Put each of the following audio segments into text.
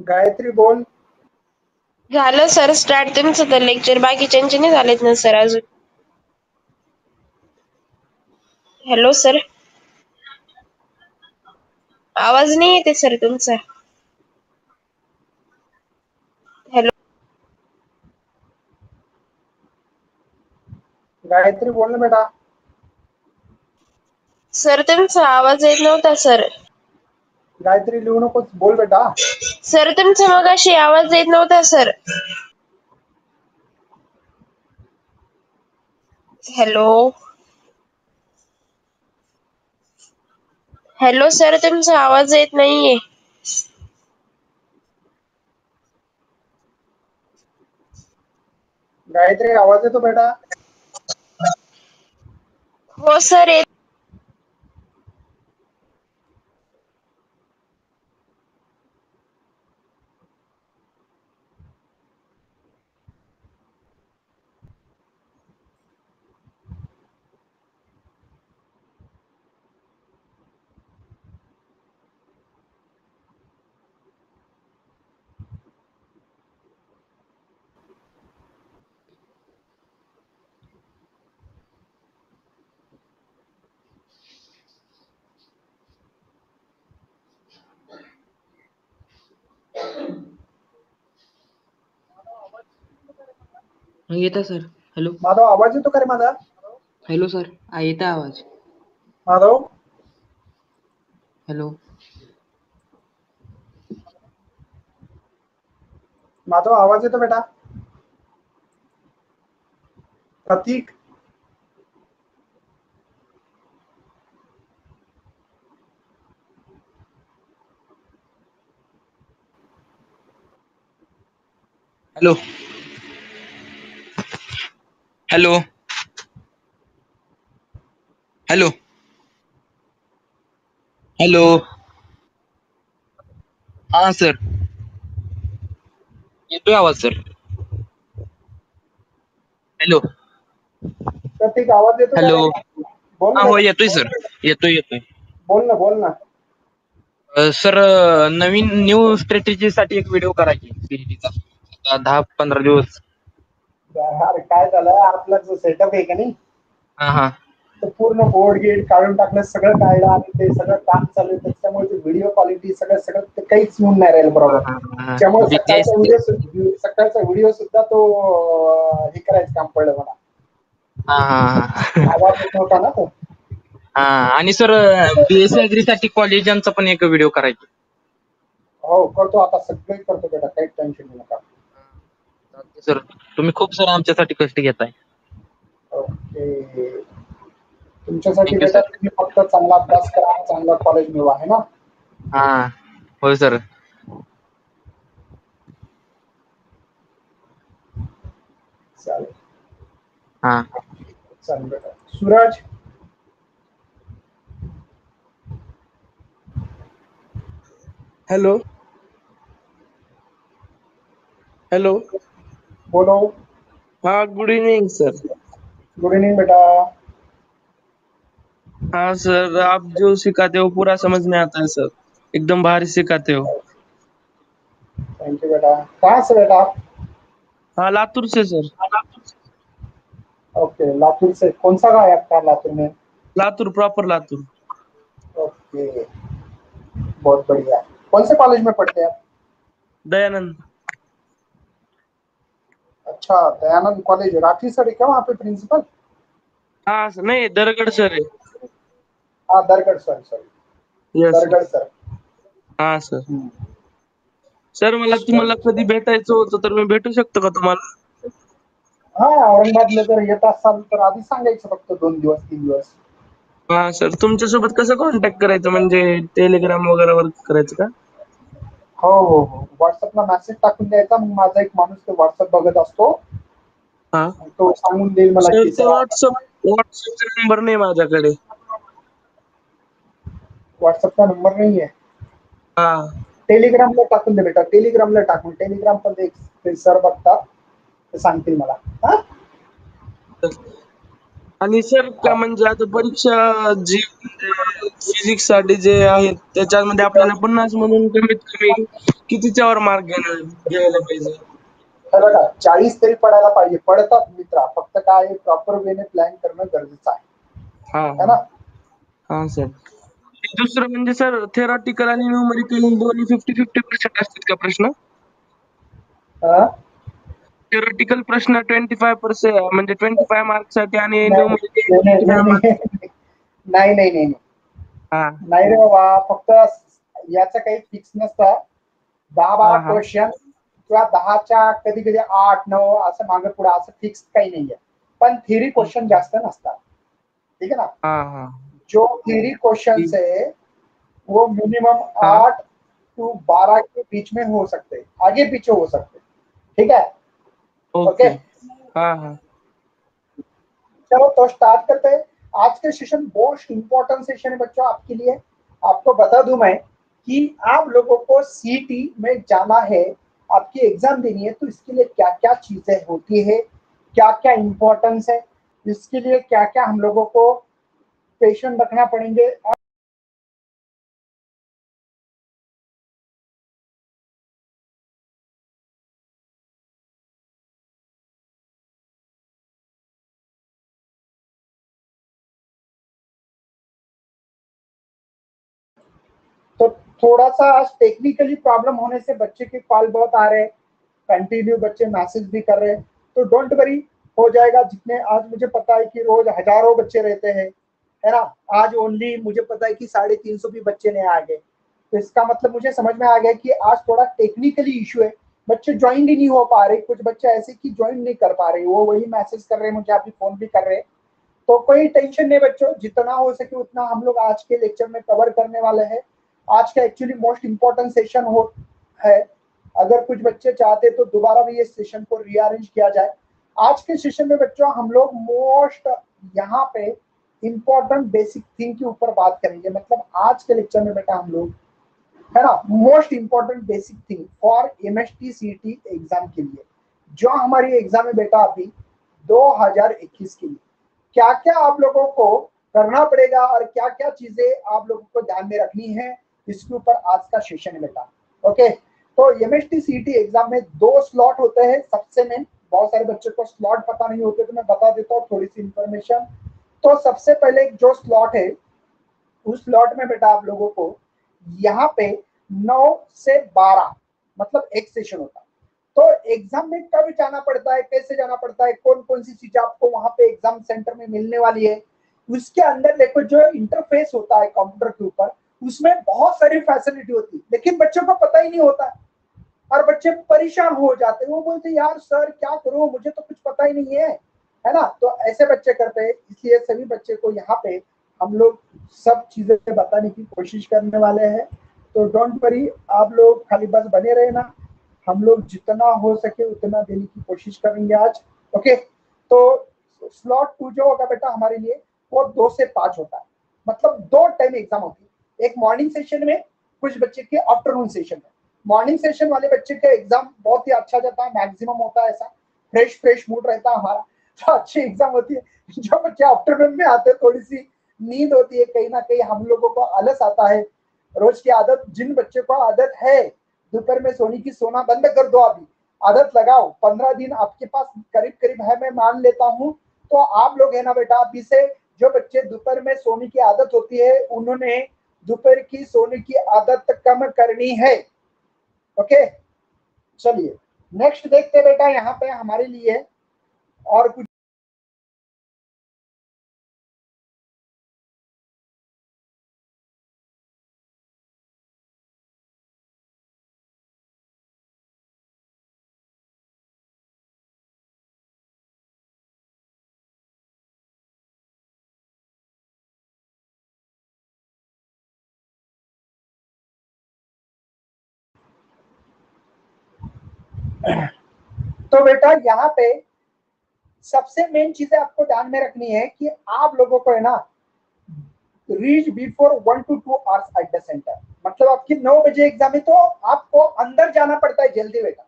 गायत्री बोल. झालं sir start तुमचं तर लेक्चर, बाकीच्यांचे नाही झालेत ना सर अजून. हॅलो सर, आवाज नाही येते सर तुमचा. हॅलो गायत्री बोल ना बेटा. सर, तुमचा आवाज येत नव्हता सर. गायत्री लिहू नकोस, बोल बेटा. सर, तुमचा मगाशी आवाज येत नव्हता सर. हॅलो हॅलो सर, तुमचा आवाज येत नाहीये. गायत्री आवाज येतो बेटा. हो सर येत. येता सर. हॅलो माधव आवाज येतो का रे माझा? हॅलो सर, येता आवाज. माधव हॅलो माधव आवाज येतो बेटा. प्रतीक हॅलो हॅलो हॅलो हॅलो हा सर, येतोय आवाज सर. हॅलो प्रतीक आवाज येतो का हॅलो रे? बोल ना हा हो, बेटा. येतोय सर. येतोय बोल ना बोल ना. सर, नवीन न्यू स्ट्रॅटेजीसाठी एक व्हिडिओ करायची CET चा. 10-15 दिवस. अरे काय झालं, आपला जो सेटअप आहे का नाही, हा तर पूर्ण बोर्ड गेट काढून टाकलं, सगळं काढलं आणि ते सगळं काम चालू आहे. त्याच्यामुळे व्हिडिओ क्वालिटी सगळं ते काहीच येऊन नाही राहिलं बरोबर. त्यामुळे म्हणजे ते सकाळचा व्हिडिओ सुद्धा तो हे करायचं काम पडलं मला. आवाज येत नव्हता ना तो. हा आणि सर, BSc Agri साठी कॉलेजांचा पण एक व्हिडिओ करायचा. हो करतो, आता सगळे करतो बेटा, काही टेन्शन घेऊ नका. सर, तुम्ही खूप सर आमच्यासाठी कष्ट घेताय. ओके. तुमच्यासाठी थँक्यू बेटा, सर. तुम्ही फक्त चांगला अभ्यास करा, चांगला कॉलेज मिळवा, आहे ना. हा होय सर. चालेल हा चालेल बेटा. सूरज हॅलो हेलो बोलो. हाँ good evening sir. Good evening बेटा. हाँ सर, आप जो सिखाते हो पूरा समझ में आता है सर, एकदम भारी सिखाते हो. थैंक यू बेटा. कहाँ से बेटा आप? हाँ लातूर से सर. ओके, लातूर से. कौन सा गाँव है आपका लातूर में? लातूर, प्रॉपर लातूर. ओके, बहुत बढ़िया. कौन से कॉलेज में पढ़ते हैं आप? दयानंद. अच्छा, दयानंद कॉलेज. राठी सर है क्या वहाँ पे प्रिंसिपल? हाँ सर, नहीं दरगढ़ सर है. हाँ, दरगढ़ सर, सॉरी, यस सर. दरगढ़ सर. हाँ सर. सर मला तुम्हाला कधी भेटायचं होतं, तर मी भेटू शकतो का तुम्हाला? हा, औरंगाबादला जर येत असाल तर आधी सांगायचं, फक्त 2 दिवस 3 दिवस. हाँ सर, तुमच्यासोबत कसं कॉन्टॅक्ट करायचं, म्हणजे टेलिग्राम वगैरे वर करायचं का? हो हो हो, व्हॉट्सअपला मेसेज टाकून द्यायचा. मग माझा एक माणूस तो व्हॉट्सअप बघत असतो, हाँ तो सांगून देईल मला सर, की ते सर व्हॉट्सअपचा नंबर नाही माझ्याकडे. व्हॉट्सअपचा नंबर नाही आहे. हाँ टेलिग्रामला टाकून दे बेटा, टेलिग्रामला टाकून. टेलिग्राम पण ते सर बघतात, ते सांगतील मला. हा, आणि सर काय म्हणजे आता परीक्षा जी फिजिक्स साठी जे आहेत त्याच्यामध्ये आपल्याला 50 मधून कमीत कमी कितीच्या वर मार्क घ्यायला पाहिजे? हे बघा 40 तरी पडायला पाहिजे, पडतात मित्रा, फक्त काय प्रॉपर वेने प्लॅन करणं गरजेचं आहे, हा है ना? हा सर. दुसरं म्हणजे सर थेरॉटिकल आणि न्यूमेरिकल दोन्ही 50-50% असतात का प्रश्न? हा? थेरॉटिकल प्रश्न 25% म्हणजे 25 मार्क साठी आणि नाही न्यूमेरिकल नाही 25 नाही मार्क. नाही नाही नाही हा नाही रे बाबा, फक्त याचं काही फिक्स नसतं. 10-12 हा क्वेश्चन किंवा 10च्या कधी कधी 8-9 असं मागे पुढे असं फिक्स काही नाहीये, पण थिअरी क्वेश्चन जास्त नसतात, ठीक है ना? हा हा जो थियरी क्वेश्चन है वो मिनिमम हा 8 to 12 के बीच में हो सकते हैं, आगे पीछे हो सकते हैं, ठीक है? ओके. ओके, हा हा चलो तो स्टार्ट करते हैं। आज के सेशन मोस्ट इंपॉर्टेंट सेशन है बच्चों आपके लिए। आपको बता दूं मैं कि आप लोगों को सीटी में जाना है, आपकी एग्जाम देनी है, तो इसके लिए क्या क्या चीजें होती है, क्या क्या इंपॉर्टेंस है, इसके लिए क्या क्या हम लोगों को पेशेंट रखना पड़ेंगे। तो थोड़ा सा आज टेक्निकली प्रॉब्लम होने से बच्चे के कॉल बहुत आ रहे हैं, कंटिन्यू बच्चे मैसेज भी कर रहे हैं, तो डोंट वरी, हो जाएगा। जितने आज मुझे पता है कि रोज हजारों बच्चे रहते हैं, है ना? आज ओनली मुझे पता है कि 350 भी बच्चे नहीं आ गए, तो इसका मतलब मुझे समझ में आ गया कि आज थोड़ा टेक्निकली इशू है, बच्चे ज्वाइन ही नहीं हो पा रहे। कुछ बच्चे ऐसे कि ज्वाइन नहीं कर पा रहे, वो वही मैसेज कर रहे हैं मुझे, अभी फोन भी कर रहे हैं। तो कोई टेंशन नहीं बच्चों, जितना हो सके उतना हम लोग आज के लेक्चर में कवर करने वाले हैं। आज का एक्चुअली मोस्ट इंपॉर्टेंट सेशन हो है, अगर कुछ बच्चे चाहते तो दोबारा भी इस सेशन को रीअरेंज किया जाए। आज के सेशन में बच्चों हम लोग मोस्ट यहाँ पे इंपॉर्टेंट बेसिक थिंग के ऊपर बात करेंगे। मतलब आज के लेक्चर में बेटा हम लोग, है ना, most important basic thing for MST सीटी एग्जाम के लिए, जो हमारी एग्जाम है बेटा अभी 2021 के लिए, क्या क्या आप लोगों को करना पड़ेगा और क्या क्या चीजें आप लोगों को ध्यान में रखनी है, इसके ऊपर आज का सेशन है बेटा। ओके, तो एमएसटी सीटी एग्जाम में 2 स्लॉट होते हैं सबसे मेन। बहुत सारे बच्चों को स्लॉट पता नहीं होते, तो मैं बता देता हूँ थोड़ी सी इंफॉर्मेशन। तो सबसे पहले जो स्लॉट है, उस स्लॉट में बेटा आप लोगों को यहाँ पे 9 से 12 मतलब एक सेशन होता है। तो एग्जाम में कब जाना पड़ता है, कैसे जाना पड़ता है, कौन कौन सी चीजें आपको वहां पे एग्जाम सेंटर में मिलने वाली है, उसके अंदर देखो जो इंटरफेस होता है कंप्यूटर के ऊपर, उसमें बहुत सारी फैसिलिटी होती है, लेकिन बच्चों को पता ही नहीं होता है और बच्चे परेशान हो जाते हैं। वो बोलते हैं यार सर क्या करूं, मुझे तो कुछ पता ही नहीं है ना? तो ऐसे बच्चे करते हैं। इसलिए सभी बच्चे को यहाँ पे हम लोग सब चीजें बताने की कोशिश करने वाले हैं, तो डोंट वरी, आप लोग खाली बस बने रहे ना, हम लोग जितना हो सके उतना देने की कोशिश करेंगे आज। ओके, तो स्लॉट 2 जो होगा बेटा हमारे लिए, वो 2 से 5 होता है, मतलब 2 टाइम एग्जाम होती है। एक मॉर्निंग सेशन में, कुछ बच्चे के आफ्टरनून सेशन में। मॉर्निंग सेशन वाले बच्चे का एग्जाम बहुत ही अच्छा जाता है, मैक्सिमम होता है ऐसा, फ्रेश मूड रहता है हमारा, तो अच्छी एग्जाम होती है। जो बच्चे आफ्टरनून में आते हैं, थोड़ी सी नींद होती है, कहीं ना कहीं हम लोगों को आलस आता है, रोज की आदत, जिन बच्चों को आदत है दोपहर में सोने की, सोना बंद कर दो, अभी आदत लगाओ। 15 दिन आपके पास करीब करीब है, मैं मान लेता हूँ। तो आप लोग है ना बेटा, अभी से जो बच्चे दोपहर में सोने की आदत होती है, उन्होंने दोपहर की सोने की आदत कम करनी है। ओके, चलिए नेक्स्ट देखते हैं बेटा यहाँ पे हमारे लिए और कुछ। तो बेटा यहाँ पे सबसे मेन चीजें आपको ध्यान में रखनी है कि आप लोगों को है ना reach before 1 to 2 hours at the centre. मतलब आपकी 9 बजे एग्जाम है, तो आपको अंदर जाना पड़ता है जल्दी बेटा।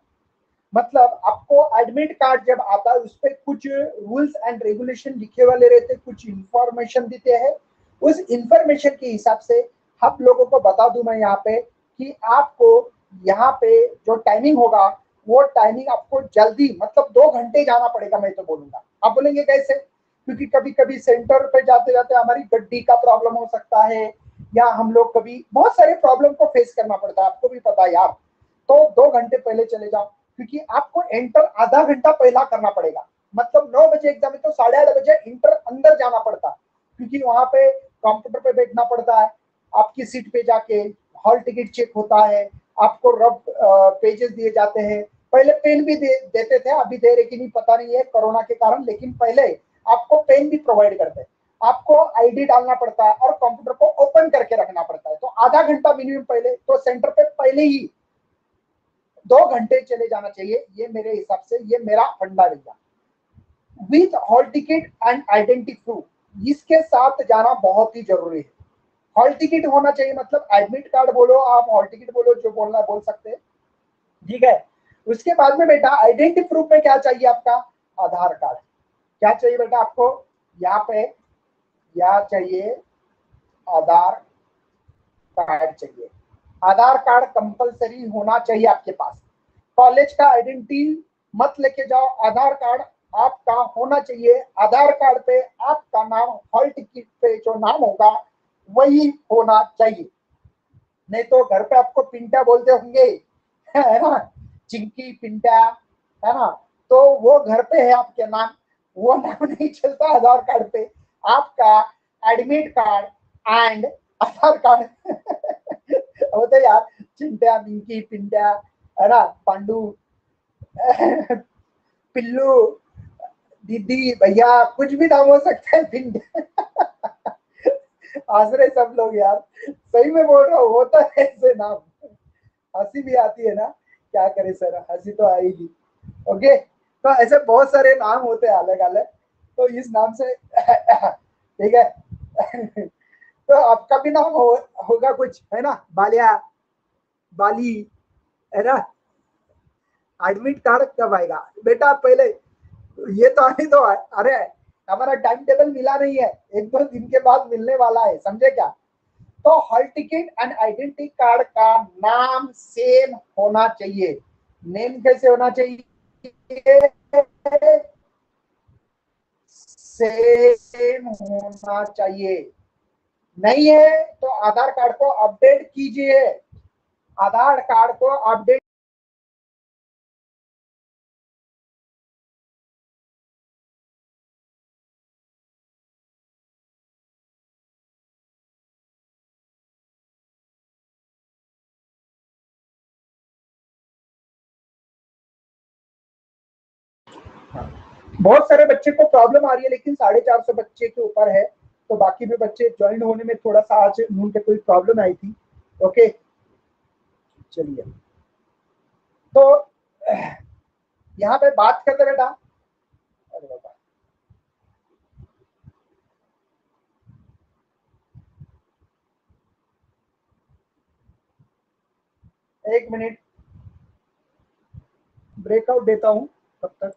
मतलब आपको एडमिट कार्ड जब आता है उस पर कुछ रूल्स एंड रेगुलेशन लिखे वाले रहते, कुछ इंफॉर्मेशन देते हैं। उस इंफॉर्मेशन के हिसाब से आप लोगों को बता दूं मैं यहाँ पे कि आपको यहाँ पे जो टाइमिंग होगा वो टाइमिंग आपको जल्दी मतलब 2 घंटे जाना पड़ेगा, मैं तो बोलूंगा। आप बोलेंगे कैसे? क्योंकि कभी कभी सेंटर पे जाते जाते हमारी गड्डी का प्रॉब्लम हो सकता है, या हम लोग कभी बहुत सारे प्रॉब्लम को फेस करना पड़ता है, आपको भी पता है यार। तो 2 घंटे पहले चले जाओ, क्योंकि आपको एंटर आधा घंटा पहला करना पड़ेगा। मतलब 9 बजे एग्जाम है तो 8:30 बजे इंटर अंदर जाना पड़ता है, क्योंकि वहां पे कंप्यूटर पे बैठना पड़ता है, आपकी सीट पे जाके हॉल टिकट चेक होता है, आपको रफ पेजेस दिए जाते हैं। पहले पेन भी देते थे, अभी दे रहे कि नहीं पता नहीं है कोरोना के कारण, लेकिन पहले आपको पेन भी प्रोवाइड करते हैं। आपको आईडी डालना पड़ता है और कंप्यूटर को ओपन करके रखना पड़ता है। तो आधा घंटा मिनिमम पहले, तो सेंटर पे पहले ही 2 घंटे चले जाना चाहिए, ये मेरे हिसाब से ये मेरा फंडा भैया। With hall ticket and identity proof, इसके साथ जाना बहुत ही जरूरी है। हॉल टिकट होना चाहिए, मतलब एडमिट कार्ड बोलो आप, हॉल टिकट बोलो, जो बोलना बोल सकते हैं, ठीक है। उसके बाद में बेटा आइडेंटिटी प्रूफ में क्या चाहिए आपका? आधार कार्ड। क्या चाहिए बेटा आपको? यहाँ पे क्या चाहिए? आधार कार्ड चाहिए। आधार कार्ड कंपलसरी होना चाहिए आपके पास। कॉलेज का आइडेंटिटी मत लेके जाओ, आधार कार्ड आपका होना चाहिए। आधार कार्ड पे आपका नाम, हॉल टिकट पे जो नाम होगा वही होना चाहिए। नहीं तो घर पे आपको पिंटा बोलते होंगे, है ना, चिंकी पिंटा, है ना, तो वो घर पे है आपके नाम, वो नाम नहीं चलता आधार कार्ड पे। आपका admit card and Aadhaar card होते यार, चिंटा, मिंकी, पिंटा, है ना, पांडू, पिल्लू, दीदी, भैया, कुछ भी नाम हो सकता है, पिंटा। हंस रहे सब लोग यार, सही में बोल रहा हूँ, होता है ऐसे नाम। हंसी भी आती है ना, क्या करे सर, हंसी तो आएगी। ओके, तो ऐसे बहुत सारे नाम होते हैं अलग अलग, तो इस नाम से ठीक है। तो आपका भी नाम होगा कुछ, है ना, बालिया, बाली, है ना। एडमिट कार्ड कब आएगा बेटा? पहले ये तो आने दो। अरे हमारा टाइम टेबल मिला नहीं है, 1-2 दिन के बाद मिलने वाला है, समझे क्या? तो hall ticket and identity card का नाम सेम होना चाहिए। नेम कैसे होना चाहिए? सेम होना चाहिए। नहीं है तो आधार कार्ड को अपडेट कीजिए। आधार कार्ड को अपडेट बहुत सारे बच्चे को प्रॉब्लम आ रही है, लेकिन 450 बच्चे के ऊपर है, तो बाकी भी बच्चे ज्वाइन होने में थोड़ा सा आज उनके कोई प्रॉब्लम आई थी। ओके, चलिए, तो यहाँ पे बात करते बेटा। अरे बाबा, एक मिनट, ब्रेकआउट देता हूँ तब तक।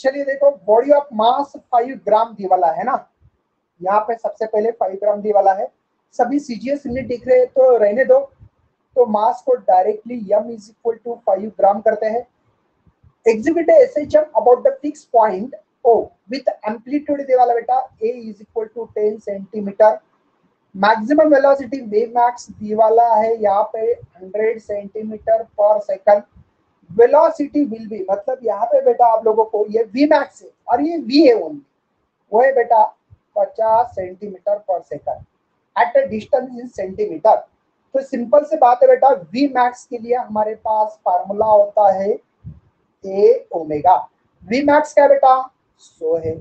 चलिए देखो, बॉडी ऑफ मास 5 ग्राम दी वाला है ना, यहाँ पे सबसे पहले 5 ग्राम दी वाला है। सभी सीजीएस यूनिट दिख रहे हैं तो रहने दो, तो मास को directly m is equal to 5 gram करते हैं। Execute SHM about the fix point O with amplitude दे वाला बेटा a is equal to 10 centimetre. Maximum velocity V max दी वाला है यहाँ पे 100 सेंटीमीटर पर सेकंड। वेलोसिटी विल बी, मतलब यहाँ पे बेटा आप लोगों को ये वी मैक्स है और ये वी है ओनली, वो है बेटा 50 सेंटीमीटर पर second at a distance in centimetre. तो सिंपल से बात है बेटा, वी मैक्स के लिए हमारे पास फार्मूला होता है ए ओमेगा। वी मैक्स क्या बेटा 100 है,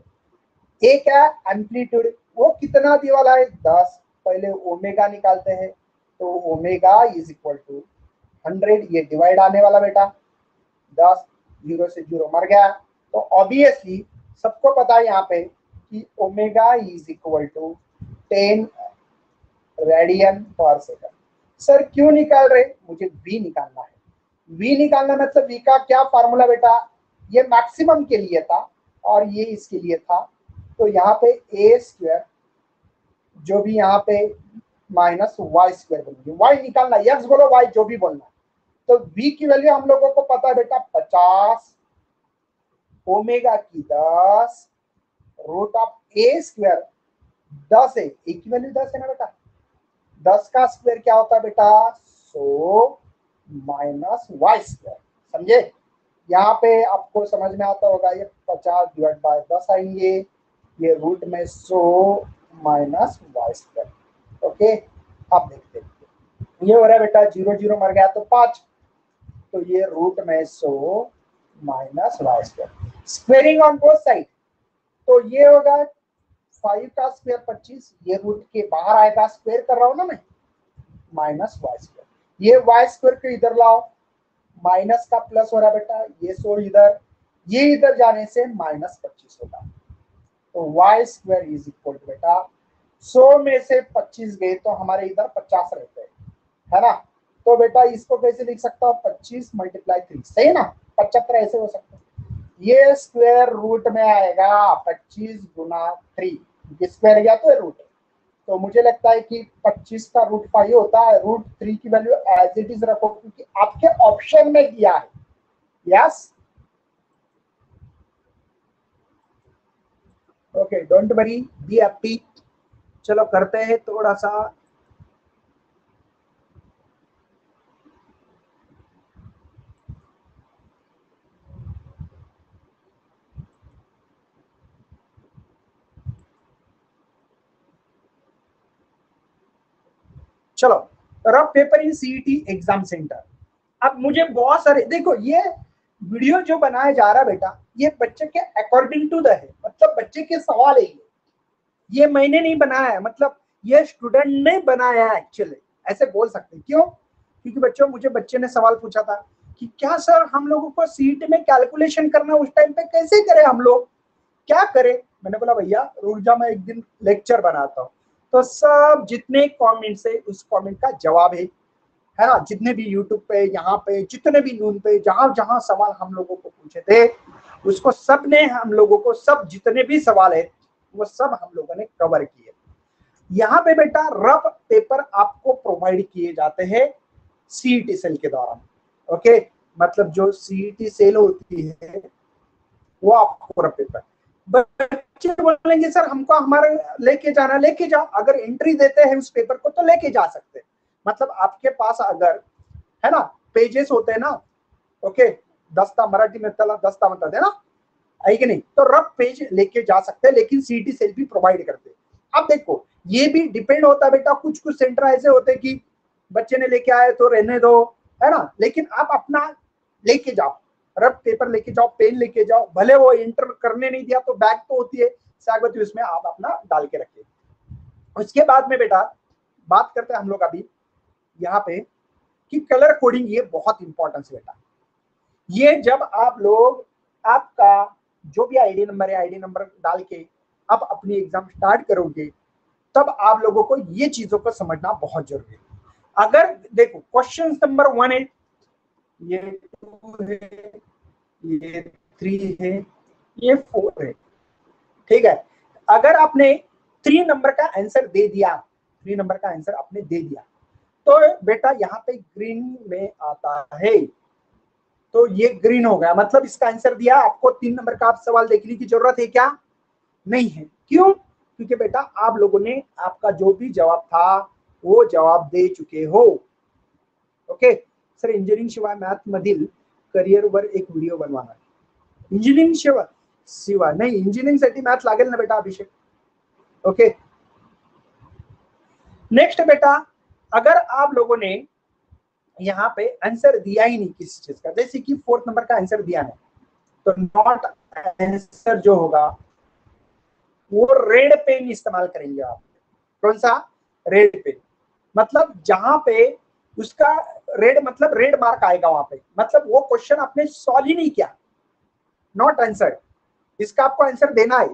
ए क्या एम्पलीट्यूड, वो कितना दिया वाला है 10। पहले ओमेगा निकालते हैं, तो ओमेगा इज इक्वल टू 100, ये डिवाइड आने वाला बेटा 10, 0 से 0 मर गया। तो ऑब्वियसली सबको पता है यहाँ पे कि omega is equal to 10 radian per second. Sir क्यों निकाल रहे, मुझे वी निकालना है। वी निकालना मतलब वी का क्या फार्मूला बेटा, ये मैक्सिमम के लिए था और ये इसके लिए था, तो यहाँ पे ए स्क्वायर जो भी यहाँ पे माइनस वाई स्क्वायर बनेगी। वाई निकालना, एक्स बोलो वाई जो भी बोलना। तो v की वैल्यू हम लोगों को पता है बेटा 50, ओमेगा की 10, रूट ऑफ ए स्क्वायर 10 है, ए की वैल्यू 10 है ना बेटा, 10 का स्क्वायर क्या होता है बेटा 100 माइनस वाई स्क्वायर। समझे, यहाँ पे आपको समझ में आता होगा, ये 50 डिवाइड बाय 10 आएंगे, ये रूट में 100 माइनस वाई स्क्वायर। ओके, आप देखते हैं ये हो रहा है बेटा 0 0 मर गया तो 5, तो ये रूट में 100 minus y square, squaring on both side. तो ये होगा 5 का स्क्वायर 25, ये रूट के बाहर आएगा, स्क्वायर कर रहा हूं ना मैं, माइनस वाई स्क्वायर। ये वाई स्क्वायर को इधर लाओ, माइनस का प्लस हो रहा है बेटा, ये 100 इधर, ये इधर जाने से माइनस 25 होगा। तो y square is equal to बेटा 100 में से 25 गए तो हमारे इधर 50 रहते हैं, है ना। तो बेटा इसको कैसे लिख सकता हूँ, 25 मल्टीप्लाई 3, सही है ना, 75 ऐसे हो सकता है। ये स्क्वायर रूट में आएगा 25 गुना 3, स्क्वायर गया तो रूट, तो मुझे लगता है कि 25 का रूट 5 होता है। रूट 3 की वैल्यू एज इट इज रखो क्योंकि आपके ऑप्शन में दिया है। Yes, okay, don't worry, be happy. चलो करते हैं थोड़ा सा, चलो rough paper in CET exam centre. अब मुझे बहुत सारे देखो, ये वीडियो जो बनाया जा रहा है बेटा, ये बच्चे के अकॉर्डिंग टू द है, मतलब बच्चे के सवाल है ये मैंने नहीं बनाया है, मतलब ये स्टूडेंट ने बनाया है एक्चुअली, ऐसे बोल सकते हैं। क्यों, क्योंकि बच्चों मुझे बच्चे ने सवाल पूछा था कि क्या सर हम लोगों को सीईटी में कैलकुलेशन करना उस टाइम पे कैसे करें, हम लोग क्या करें। मैंने बोला भैया रुक जा, मैं एक दिन लेक्चर बनाता हूँ। तो सब जितने कमेंट्स है उस कमेंट का जवाब है ना, जितने भी यूट्यूब पे, यहाँ पे, जितने भी नून पे, जहां जहां सवाल हम लोगों को पूछे थे उसको सब ने हम लोगों को, सब जितने भी सवाल है वो सब हम लोगों ने कवर किए। यहाँ पे बेटा रफ पेपर आपको प्रोवाइड किए जाते हैं सीईटी सेल के दौरान। ओके, मतलब जो सीईटी सेल होती है वो आपको रफ पेपर, बच्चे बोलेंगे सर हमको हमारे लेके जाना, लेके जाओ, अगर एंट्री देते हैं उस पेपर को तो लेके जा सकते हैं। मतलब आपके पास अगर है ना पेजेस होते हैं ना, ओके, दस्ता मराठी में तला दस्ता मतलब है ना, है कि नहीं, तो रफ पेज लेके जा सकते हैं, लेकिन सीईटी सेल भी प्रोवाइड करते हैं। अब देखो ये भी डिपेंड होता है बेटा, कुछ कुछ सेंटर ऐसे होते हैं कि बच्चे ने लेके आए तो रहने दो, है ना, लेकिन आप अपना लेके जाओ, रफ पेपर लेके जाओ, पेन लेके जाओ, भले वो एंटर करने नहीं दिया तो बैग तो होती है सागवती, उसमें आप अपना डाल के रखिए। उसके बाद में बेटा बात करते हैं हम लोग अभी यहाँ पे कि कलर कोडिंग, ये बहुत इंपॉर्टेंस है बेटा। ये जब आप लोग आपका जो भी आईडी नंबर है, आईडी नंबर डाल के आप अपनी एग्जाम स्टार्ट करोगे, तब आप लोगों को ये चीजों को समझना बहुत जरूरी है। अगर देखो क्वेश्चन नंबर 1 है, ये 2 है, ये 3 है, ये 4 है, ठीक है। अगर आपने 3 नंबर का आंसर दे दिया, 3 नंबर का आंसर आपने दे दिया, तो बेटा यहाँ पे ग्रीन में आता है, तो ये ग्रीन हो गया, मतलब इसका आंसर दिया। आपको 3 नंबर का आप सवाल देखने की जरूरत है क्या? नहीं है। क्यों? क्योंकि बेटा आप लोगों ने आपका जो भी जवाब था वो जवाब दे चुके हो। ओके सर, इंजिनिअरिंग शिवाय मॅथ मधील करिअरवर एक व्हिडिओ बनवणार. इंजिनिअरिंग शिवाय नाही, इंजिनिअरिंग साठी मॅथ लागेल ना बेटा अभिषेक. ओके नेक्स्ट बेटा, अगर आप लोगों ने यहाँ पे आंसर दिया ही नहीं किसी चीज का, जैसे कि 4th नंबर का आंसर दिया नहीं, तो नॉट आंसर जो होगा वो रेड पेन इस्तेमाल करेंगे आप. कौन सा? Red pen. मतलब जहां पे उसका रेड मतलब रेड मार्क आएगा वहां पे, मतलब वो क्वेश्चन आपने सॉल्व ही नहीं किया, नॉट आंसर. इसका आपको आंसर देना है.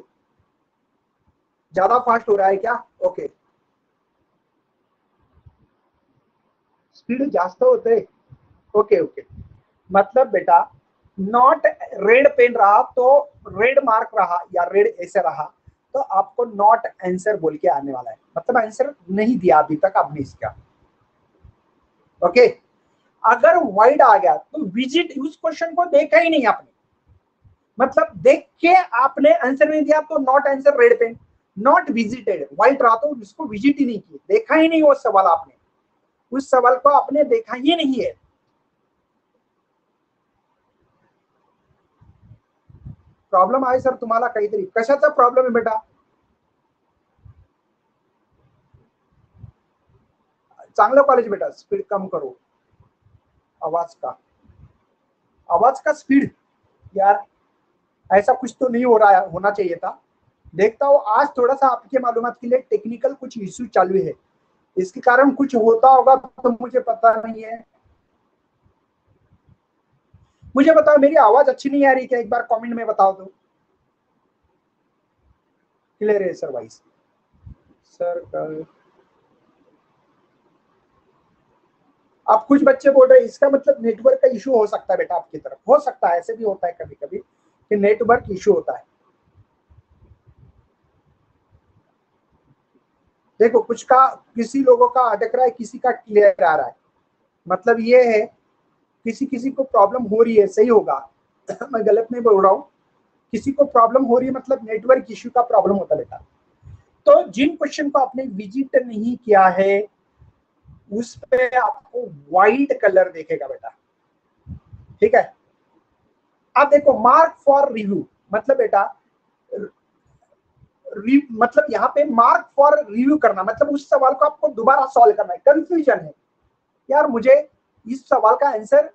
ज्यादा फास्ट हो रहा है क्या? ओके स्पीड जास्त होते. ओके ओके मतलब बेटा नॉट रेड पेन रहा तो रेड मार्क रहा या रेड ऐसे रहा तो आपको नॉट आंसर बोल के आने वाला है, मतलब आंसर नहीं दिया अभी तक आपने इसका. ओके अगर वाइड आ गया तो विजिट, उस क्वेश्चन को देखा ही नहीं आपने, मतलब देख के आपने आंसर नहीं दिया तो not answer red pen. Not visited, white रहा तो उसको विजिट ही नहीं किया, देखा ही नहीं वो सवाल आपने, उस सवाल को आपने देखा ही नहीं है. प्रॉब्लेम आहे सर तुम्हाला काहीतरी? कशाचा प्रॉब्लेम आहे बेटा? चांगलं कॉलेज बेटा, स्पीड कम करो. आवाज का स्पीड यार ऐसा कुछ तो नहीं हो रहा है, होना चाहिए था. देखता हूँ आज थोड़ा सा आपके मालूमात के लिए टेक्निकल कुछ इश्यू चालू है, इसके कारण कुछ होता होगा तो मुझे पता नहीं है. मुझे बताओ मेरी आवाज अच्छी नहीं आ रही क्या? एक बार कमेंट में बताओ तो. क्लियर है सर? वाइस सर कल आप कुछ बच्चे बोल रहे हैं, इसका मतलब नेटवर्क का इशू हो सकता है बेटा आपकी तरफ, हो सकता है, ऐसे भी होता है कभी कभी कि नेटवर्क इशू होता है. देखो कुछ का किसी लोगों का अटक रहा है, किसी का क्लियर आ रहा है, मतलब ये है किसी किसी को प्रॉब्लम हो रही है. सही होगा मैं गलत नहीं बोल रहा हूँ, किसी को प्रॉब्लम हो रही है मतलब नेटवर्क इश्यू का प्रॉब्लम होता है बेटा. तो जिन क्वेश्चन को आपने विजिट नहीं किया है उस पे आपको व्हाइट कलर देखेगा बेटा, ठीक है. अब देखो मार्क फॉर रिव्यू, मतलब बेटा मतलब यहाँ पे मार्क फॉर रिव्यू करना, मतलब उस सवाल को आपको दोबारा सॉल्व करना है. कंफ्यूजन है यार, मुझे इस सवाल का आंसर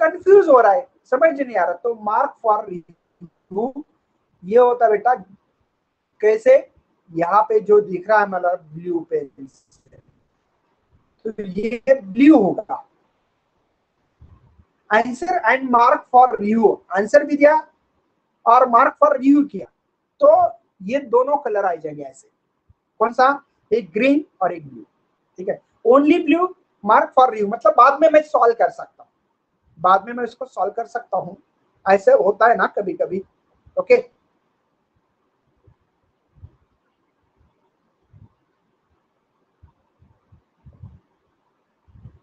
कंफ्यूज हो रहा है, समझ नहीं आ रहा, तो मार्क फॉर रिव्यू ये होता है बेटा. कैसे? यहाँ पे जो दिख रहा है मतलब ब्लू पेन, तो ये ब्लू होगा answer. And mark for review, answer भी दिया और मार्क फॉर रिव्यू किया, तो ये दोनों कलर आ जाएंगे ऐसे. कौन सा? एक ग्रीन और एक ब्लू, ठीक है. Only blue mark for review, मतलब बाद में मैं सॉल्व कर सकता हूँ, बाद में मैं इसको सॉल्व कर सकता हूँ, ऐसे होता है ना कभी कभी. ओके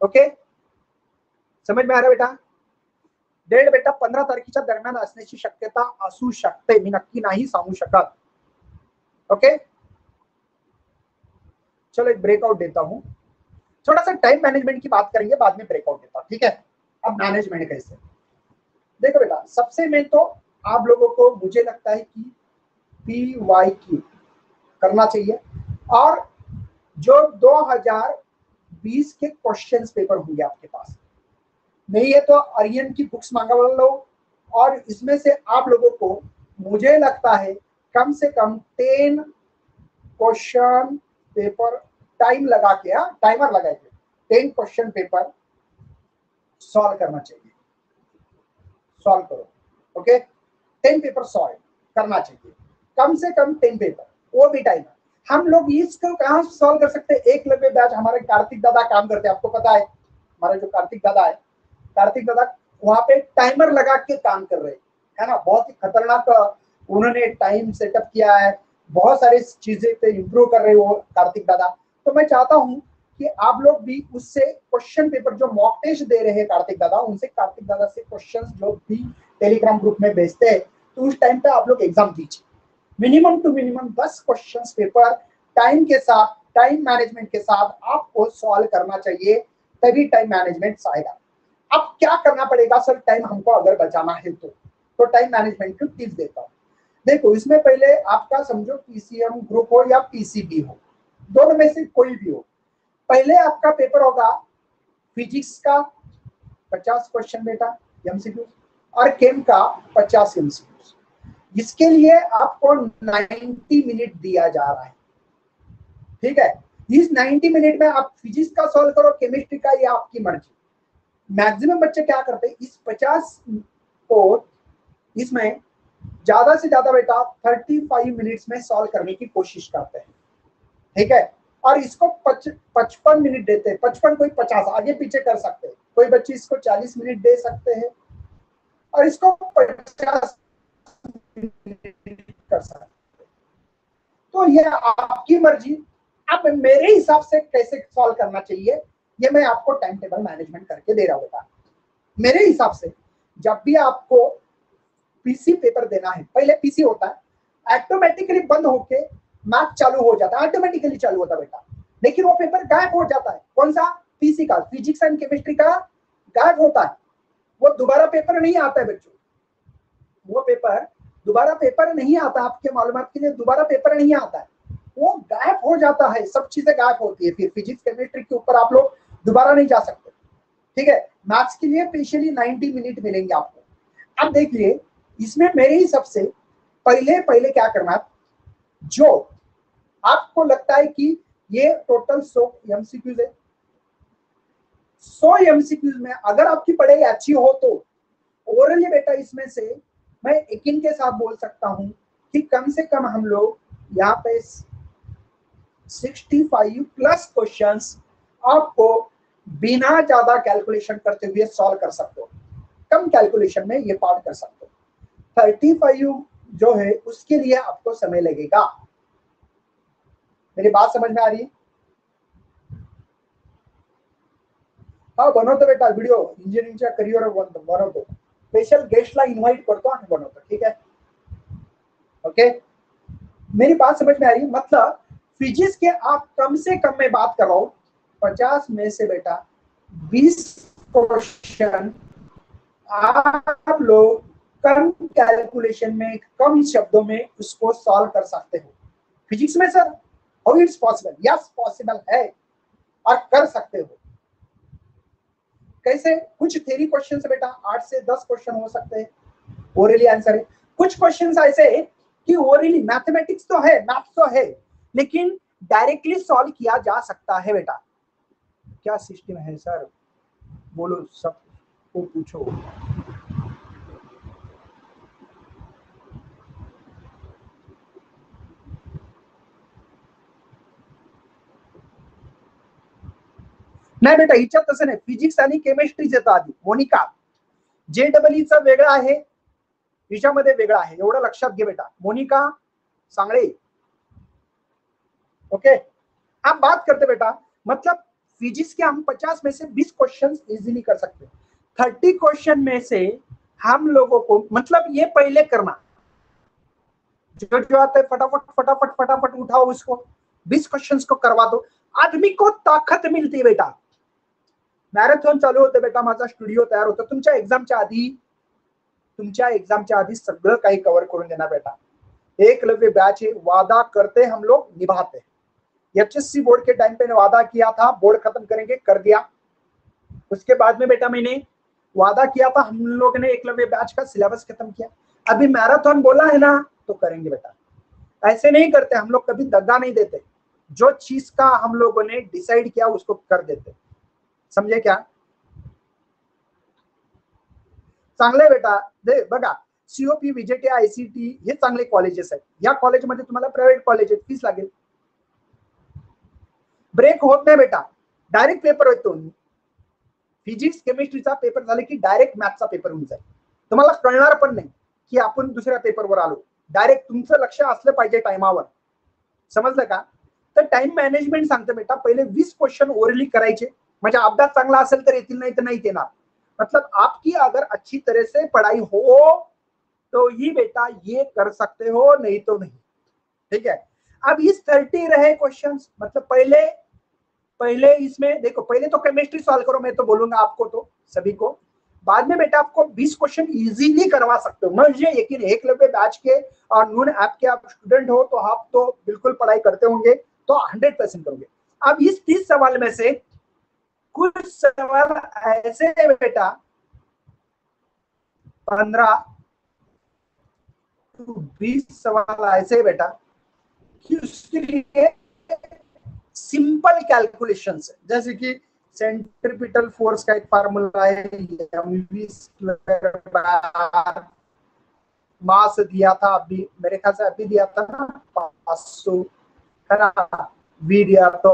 ओके समझ में आ रहा बेटा? डेट बेटा 15 तारखेच्या दरम्यान असण्याची शक्यता असू शकते, मी नक्की नाही सांगू शकत. ओके चलो एक ब्रेकआउट देता हूं, थोड़ा सा टाइम मैनेजमेंट की बात करेंगे, बाद में ब्रेकआउट देता हूं, ठीक है. अब मैनेजमेंट कैसे? देखो बेटा सबसे मेन तो आप लोगों को मुझे लगता है कि PYQ करना चाहिए, और जो 2020 के क्वेश्चंस पेपर होंगे आपके पास, नहीं है तो आर्यन की बुक्स मंगवा लो, और इसमें से आप लोगों को मुझे लगता है कम से कम 10 क्वेश्चन पेपर टाइम लगा के, टाइमर लगा के 10 क्वेश्चन पेपर सॉल्व करना चाहिए. सॉल्व करो. ओके 10 पेपर सॉल्व करना चाहिए, कम से कम 10 पेपर, वो भी टाइम. हम लोग इसको कहाँ सॉल्व कर सकते हैं? एकलव्य बैच हमारे कार्तिक दादा काम करते हैं, आपको पता है हमारा जो कार्तिक दादा है, कार्तिक दादा वहां पे टाइमर लगा के काम कर रहे हैं. है ना, बहुत ही खतरनाक उन्होंने टाइम सेटअप किया है, बहुत सारी चीजें पे इम्प्रूव कर रहे हो कार्तिक दादा। तो मैं चाहता हूँ कि आप लोग भी उससे क्वेश्चन पेपर जो मॉक टेस्ट दे रहे हैं कार्तिक दादा, उनसे कार्तिक दादा से क्वेश्चंस जो भी टेलीग्राम ग्रुप में भेजते हैं, तो उस टाइम पे आप लोग एग्जाम दीजिए। Minimum two minimum 10 questions paper time के साथ, टाइम मैनेजमेंट के साथ आपको सॉल्व करना चाहिए, तभी टाइम मैनेजमेंट आएगा। अब क्या करना पड़ेगा सर टाइम हमको अगर बचाना है तो टाइम मैनेजमेंट की टिप्स देता हूँ। देखो, इसमें पहले आपका समझो पीसीएम ग्रुप हो या पीसीबी हो, दोनों में से कोई भी हो, पहले आपका पेपर होगा फिजिक्स का 50 क्वेश्चन बेटा एमसीक्यू और केम का 50 एमसीक्यू। इसके लिए आपको 90 मिनट दिया जा रहा है, ठीक है। इस 90 मिनट में आप फिजिक्स का सॉल्व करो, केमिस्ट्री का, ये आपकी मर्जी। मैक्सिमम बच्चे क्या करते हैं, इस 50 को इसमें ज्यादा से ज्यादा बेटा 35 मिनट्स में सॉल्व करने की कोशिश करते हैं, ठीक है। और इसको 55 मिनट देते हैं, 55 कोई 50 आगे पीछे कर सकते हैं, कोई बच्चे इसको 40 मिनट दे सकते हैं और इसको 50 मिनट कर सकते हैं। तो ये आपकी मर्जी। अब मेरे हिसाब से कैसे सॉल्व करना चाहिए, ये मैं आपको टाइम टेबल मैनेजमेंट करके दे रहा हूँ बेटा। मेरे हिसाब से जब भी आपको पीसी पेपर देना है, पहले पीसी होता है ऑटोमेटिकली बंद होके मैथ चालू हो जाता है, ऑटोमेटिकली चालू होता है बेटा, लेकिन वो पेपर गायब हो जाता है। कौन सा, पीसी का, फिजिक्स एंड केमिस्ट्री का गायब होता है, वो दोबारा पेपर नहीं आता है बच्चों, वो पेपर दोबारा पेपर नहीं आता, आपके मालूमात के लिए दोबारा पेपर नहीं आता है, वो गायब हो जाता है, सब चीजें गायब होती है। फिर फिजिक्स केमिस्ट्री के ऊपर आप लोग दोबारा नहीं जा सकते, ठीक है। मैथ्स के लिए स्पेशली 90 मिनट मिलेंगे आपको। अब देखिए, इसमें मेरे हिसाब से पहले क्या करना, जो आपको लगता है कि ये टोटल 100 एमसीक्यूज है, 100 एमसीक्यूज में अगर आपकी पढ़ाई अच्छी हो तो ओरली बेटा इसमें से मैं यकीन के साथ बोल सकता हूं कि कम से कम हम लोग यहाँ पे 65 प्लस क्वेश्चंस आपको बिना ज्यादा कैलकुलेशन करते हुए सॉल्व कर सकते हो, कम कैलकुलेशन में ये पार्ट कर सकते हो। 35 जो है उसके लिए आपको समय लगेगा। मेरी बात समझ में आ रही है? हाँ, बनवतो बेटा व्हिडिओ, इंजिनिअरिंगच्या करिअर बनवतो, स्पेशल गेस्टला इन्व्हाइट करतो आणि बनवतो, ठीक है, ओके। मेरी बात समझ में आ रही है? मतलब फिजिक्स के आप कम से कम में बात कर रहा हूं, 50 में से बेटा 20 क्वेश्चन आप लोग कम कैलकुलेशन में, कम शब्दों में उसको सॉल्व कर सकते हो। फिजिक्स में sir how it's possible, yes possible है और कर सकते हो। कैसे, कुछ थ्योरी क्वेश्चन से बेटा 8 से 10 क्वेश्चन हो सकते हैं, ओरली आंसर है। कुछ क्वेश्चन ऐसे है कि ओरली मैथमेटिक्स तो है, मैथ्स तो है, लेकिन डायरेक्टली सॉल्व किया जा सकता है बेटा। क्या सिस्टम है सर, बोलो, सबको पूछो। नाही बेटा, हिच्यात तसं नाही, फिजिक्स आणि केमिस्ट्रीच येतं आधी। मोनिका, JEE चा वेगळा आहे, हिच्यामध्ये वेगळा आहे, एवढं लक्षात घे बेटा। मोनिका सांगळे, ओके। आप बात करते बेटा, मतलब फिजिक्स के हम 50 में से 20 क्वेश्चन इजीली कर सकते हैं। 30 क्वेश्चन में से हम लोगों को, मतलब ये पहले करना, जो आता है फटाफट फटाफट फटाफट उठाओ उसको, 20 क्वेश्चंस को करवा दो, आदमी को ताकत मिलती है बेटा। मॅरेथॉन चालू होते बेटा, माझा स्टुडिओ तयार होतो, तुमच्या एक्झामच्या आधी सगळं काही कव्हर करून देणार बेटा। एकलव्य बैच है, वादा करते हम लोग निभाते। HSC बोर्ड के टाइम पे वादा किया था बोर्ड खत्म करेंगे, कर दिया। उसके बाद में बेटा मैंने वादा किया था, हम लोग ने एकलव्य बैच का सिलेबस खत्म किया। अभी मैराथन बोला है ना, तो करेंगे बेटा। ऐसे नहीं करते हम लोग, कभी दगा नहीं देते, जो चीज का हम लोगों ने डिसाइड किया उसको कर देते, समझे क्या? चांगले बेटा, दे बघा, COP, VJT, ICT हे चांगले कॉलेजेस आहेत। या कॉलेजमध्ये तुम्हाला प्रायव्हेट कॉलेज आहे, फीस लागेल, ब्रेक होत नाही बेटा, डायरेक्ट पेपर होतो। फिजिक्स केमिस्ट्रीचा पेपर झाले की डायरेक्ट मॅथचा पेपर होऊन जाईल, तुम्हाला कळणार पण नाही की आपण दुसऱ्या पेपरवर आलो. डायरेक्ट तुमचं लक्ष असलं पाहिजे टाइमावर. समजलं का? तर टाइम मॅनेजमेंट सांगतो बेटा, पहिले 20 क्वेश्चन ओरली करायचे, म्हणजे अभ्यास चांगला असेल तर येतील, नाही तर नाही येणार. मतलब आपकी अगर अच्छी तरह से पढ़ाई हो तो ही बेटा ये कर सकते हो, नहीं तो नहीं. ठीक है. अब इस 30 रहे क्वेश्चंस, मतलब पहले इसमें देखो, पहले तो केमिस्ट्री सॉल्व करो, मैं तो बोलूंगा आपको तो सभी को. बाद में बेटा आपको 20 क्वेश्चन इजीली करवा सकते हो. मुझे यकीन है एकलव्य बैच के और नून ऐप के आप स्टूडेंट हो तो आप तो बिल्कुल पढ़ाई करते होंगे, तो 100% करोगे. अब इस 30 सवाल में से कुछ सवाल ऐसे है बेटा, 15 to 20 सवाल ऐसे है बेटा कि उसके लिए सिंपल कैलकुलेशंस है. जैसे कि सेंट्रीपिटल फोर्स का एक फार्मूला है, mv स्क्वायर बार, मास दिया था अभी, मेरे ख्याल से अभी दिया था ना 500, है ना. v दिया तो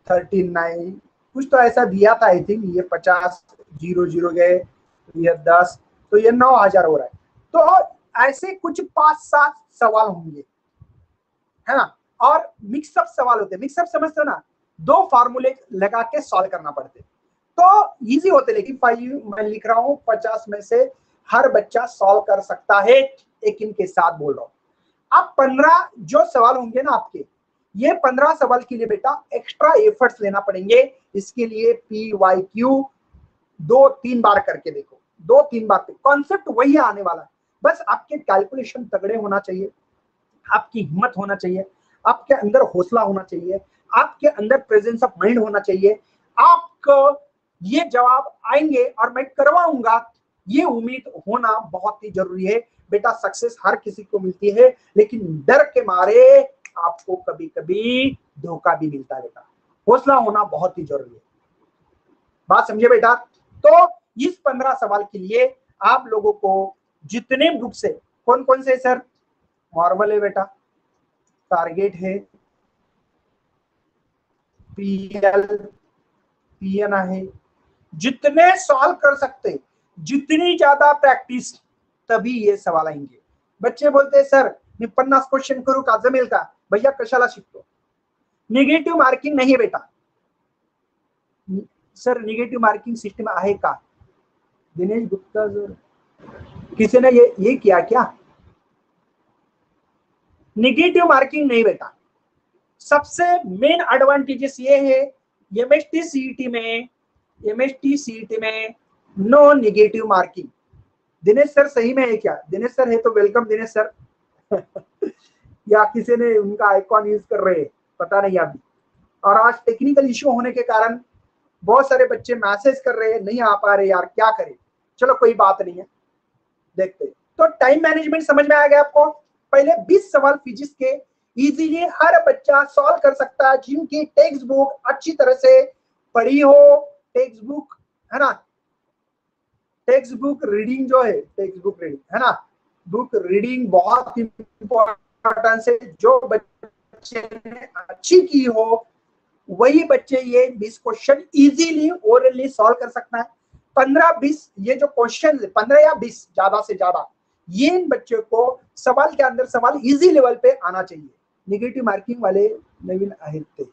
39 कुछ तो ऐसा दिया था. आई थिंक ये 50 0 गए, ये 10, तो ये 9000 हो रहा है. तो ऐसे कुछ 5-7 सवाल होंगे, है ना. और मिक्सअप सवाल होते हैं. मिक्सअप समझते हो ना, 2 फार्मूले लगा के सॉल्व करना पड़ते, तो इजी होते. लेकिन 5 मैं लिख रहा हूं, 50 में से हर बच्चा सॉल्व कर सकता है, एक इनके साथ बोल रहा हूं. अब 15 जो सवाल होंगे ना आपके, ये 15 सवाल के लिए बेटा एक्स्ट्रा एफर्ट्स लेना पड़ेंगे. इसके लिए PYQ 2-3 बार करके देखो, 2-3 बार. कॉन्सेप्ट वही आने वाला, बस आपके कैलकुलेशन तगड़े होना चाहिए, आपकी हिम्मत होना चाहिए, आपके अंदर हौसला होना चाहिए, आपके अंदर प्रेजेंस ऑफ माइंड होना चाहिए. आपको ये जवाब आएंगे और मैं करवाऊंगा, ये उम्मीद होना बहुत ही जरूरी है बेटा. सक्सेस हर किसी को मिलती है, लेकिन डर के मारे आपको कभी कभी धोखा भी मिलता है बेटा. हौसला होना बहुत ही जरूरी है. बात समझे बेटा? तो इस 15 सवाल के लिए आप लोगों को जितने बुक से, कौन कौन से सर? मार्वल है बेटा, टारगेट है, PL PN है. जितने सॉल्व कर सकते, जितनी ज्यादा प्रैक्टिस, तभी ये सवाल आएंगे. बच्चे बोलते हैं सर मी 50 क्वेश्चन करू का, जमेल का? भैया कशाला शिकतो? निगेटिव्ह मार्किंग नाही बेटा. सर निगेटिव्ह मार्किंग सिस्टम आहे का? दिनेश गुप्ता सर, किसी ने ये किया क्या? निगेटिव मार्किंग नहीं बेटा. सबसे मेन एडवांटेजेस ये है, एमएसटी सीईटी में no negative marking. Dinesh sir सही में है क्या? दिनेश सर है तो वेलकम दिनेश सर. या किसी ने उनका आइकॉन यूज कर रहे हैं, पता नहीं अभी. और आज टेक्निकल इश्यू होने के कारण बहुत सारे बच्चे मैसेज कर रहे हैं, नहीं आ पा रहे यार, क्या करें. चलो कोई बात नहीं है, देखते. तो टाइम मैनेजमेंट समझ में आ गया आपको? पहले 20 सवाल फिजिक्स के इजीली हर बच्चा सॉल्व कर सकता है, जिनकी टेक्स्ट बुक अच्छी तरह से पढ़ी हो. टेक्स्ट बुक है ना, टेक्स्ट बुक रीडिंग जो है, टेक्स्ट बुक रीडिंग है ना, बुक रीडिंग बहुत इंपॉर्टेंट है. जो बच्चे ने अच्छी की हो वही बच्चे ये 20 क्वेश्चन इजीली ओरली सॉल्व कर सकता है. 15-20 ये जो क्वेश्चन, 15 या 20 ज्यादा से ज्यादा, ये इन बच्चों को सवाल के अंदर सवाल इजी लेवल पे आना चाहिए. निगेटिव मार्किंग वाले नवीन आहेत ते.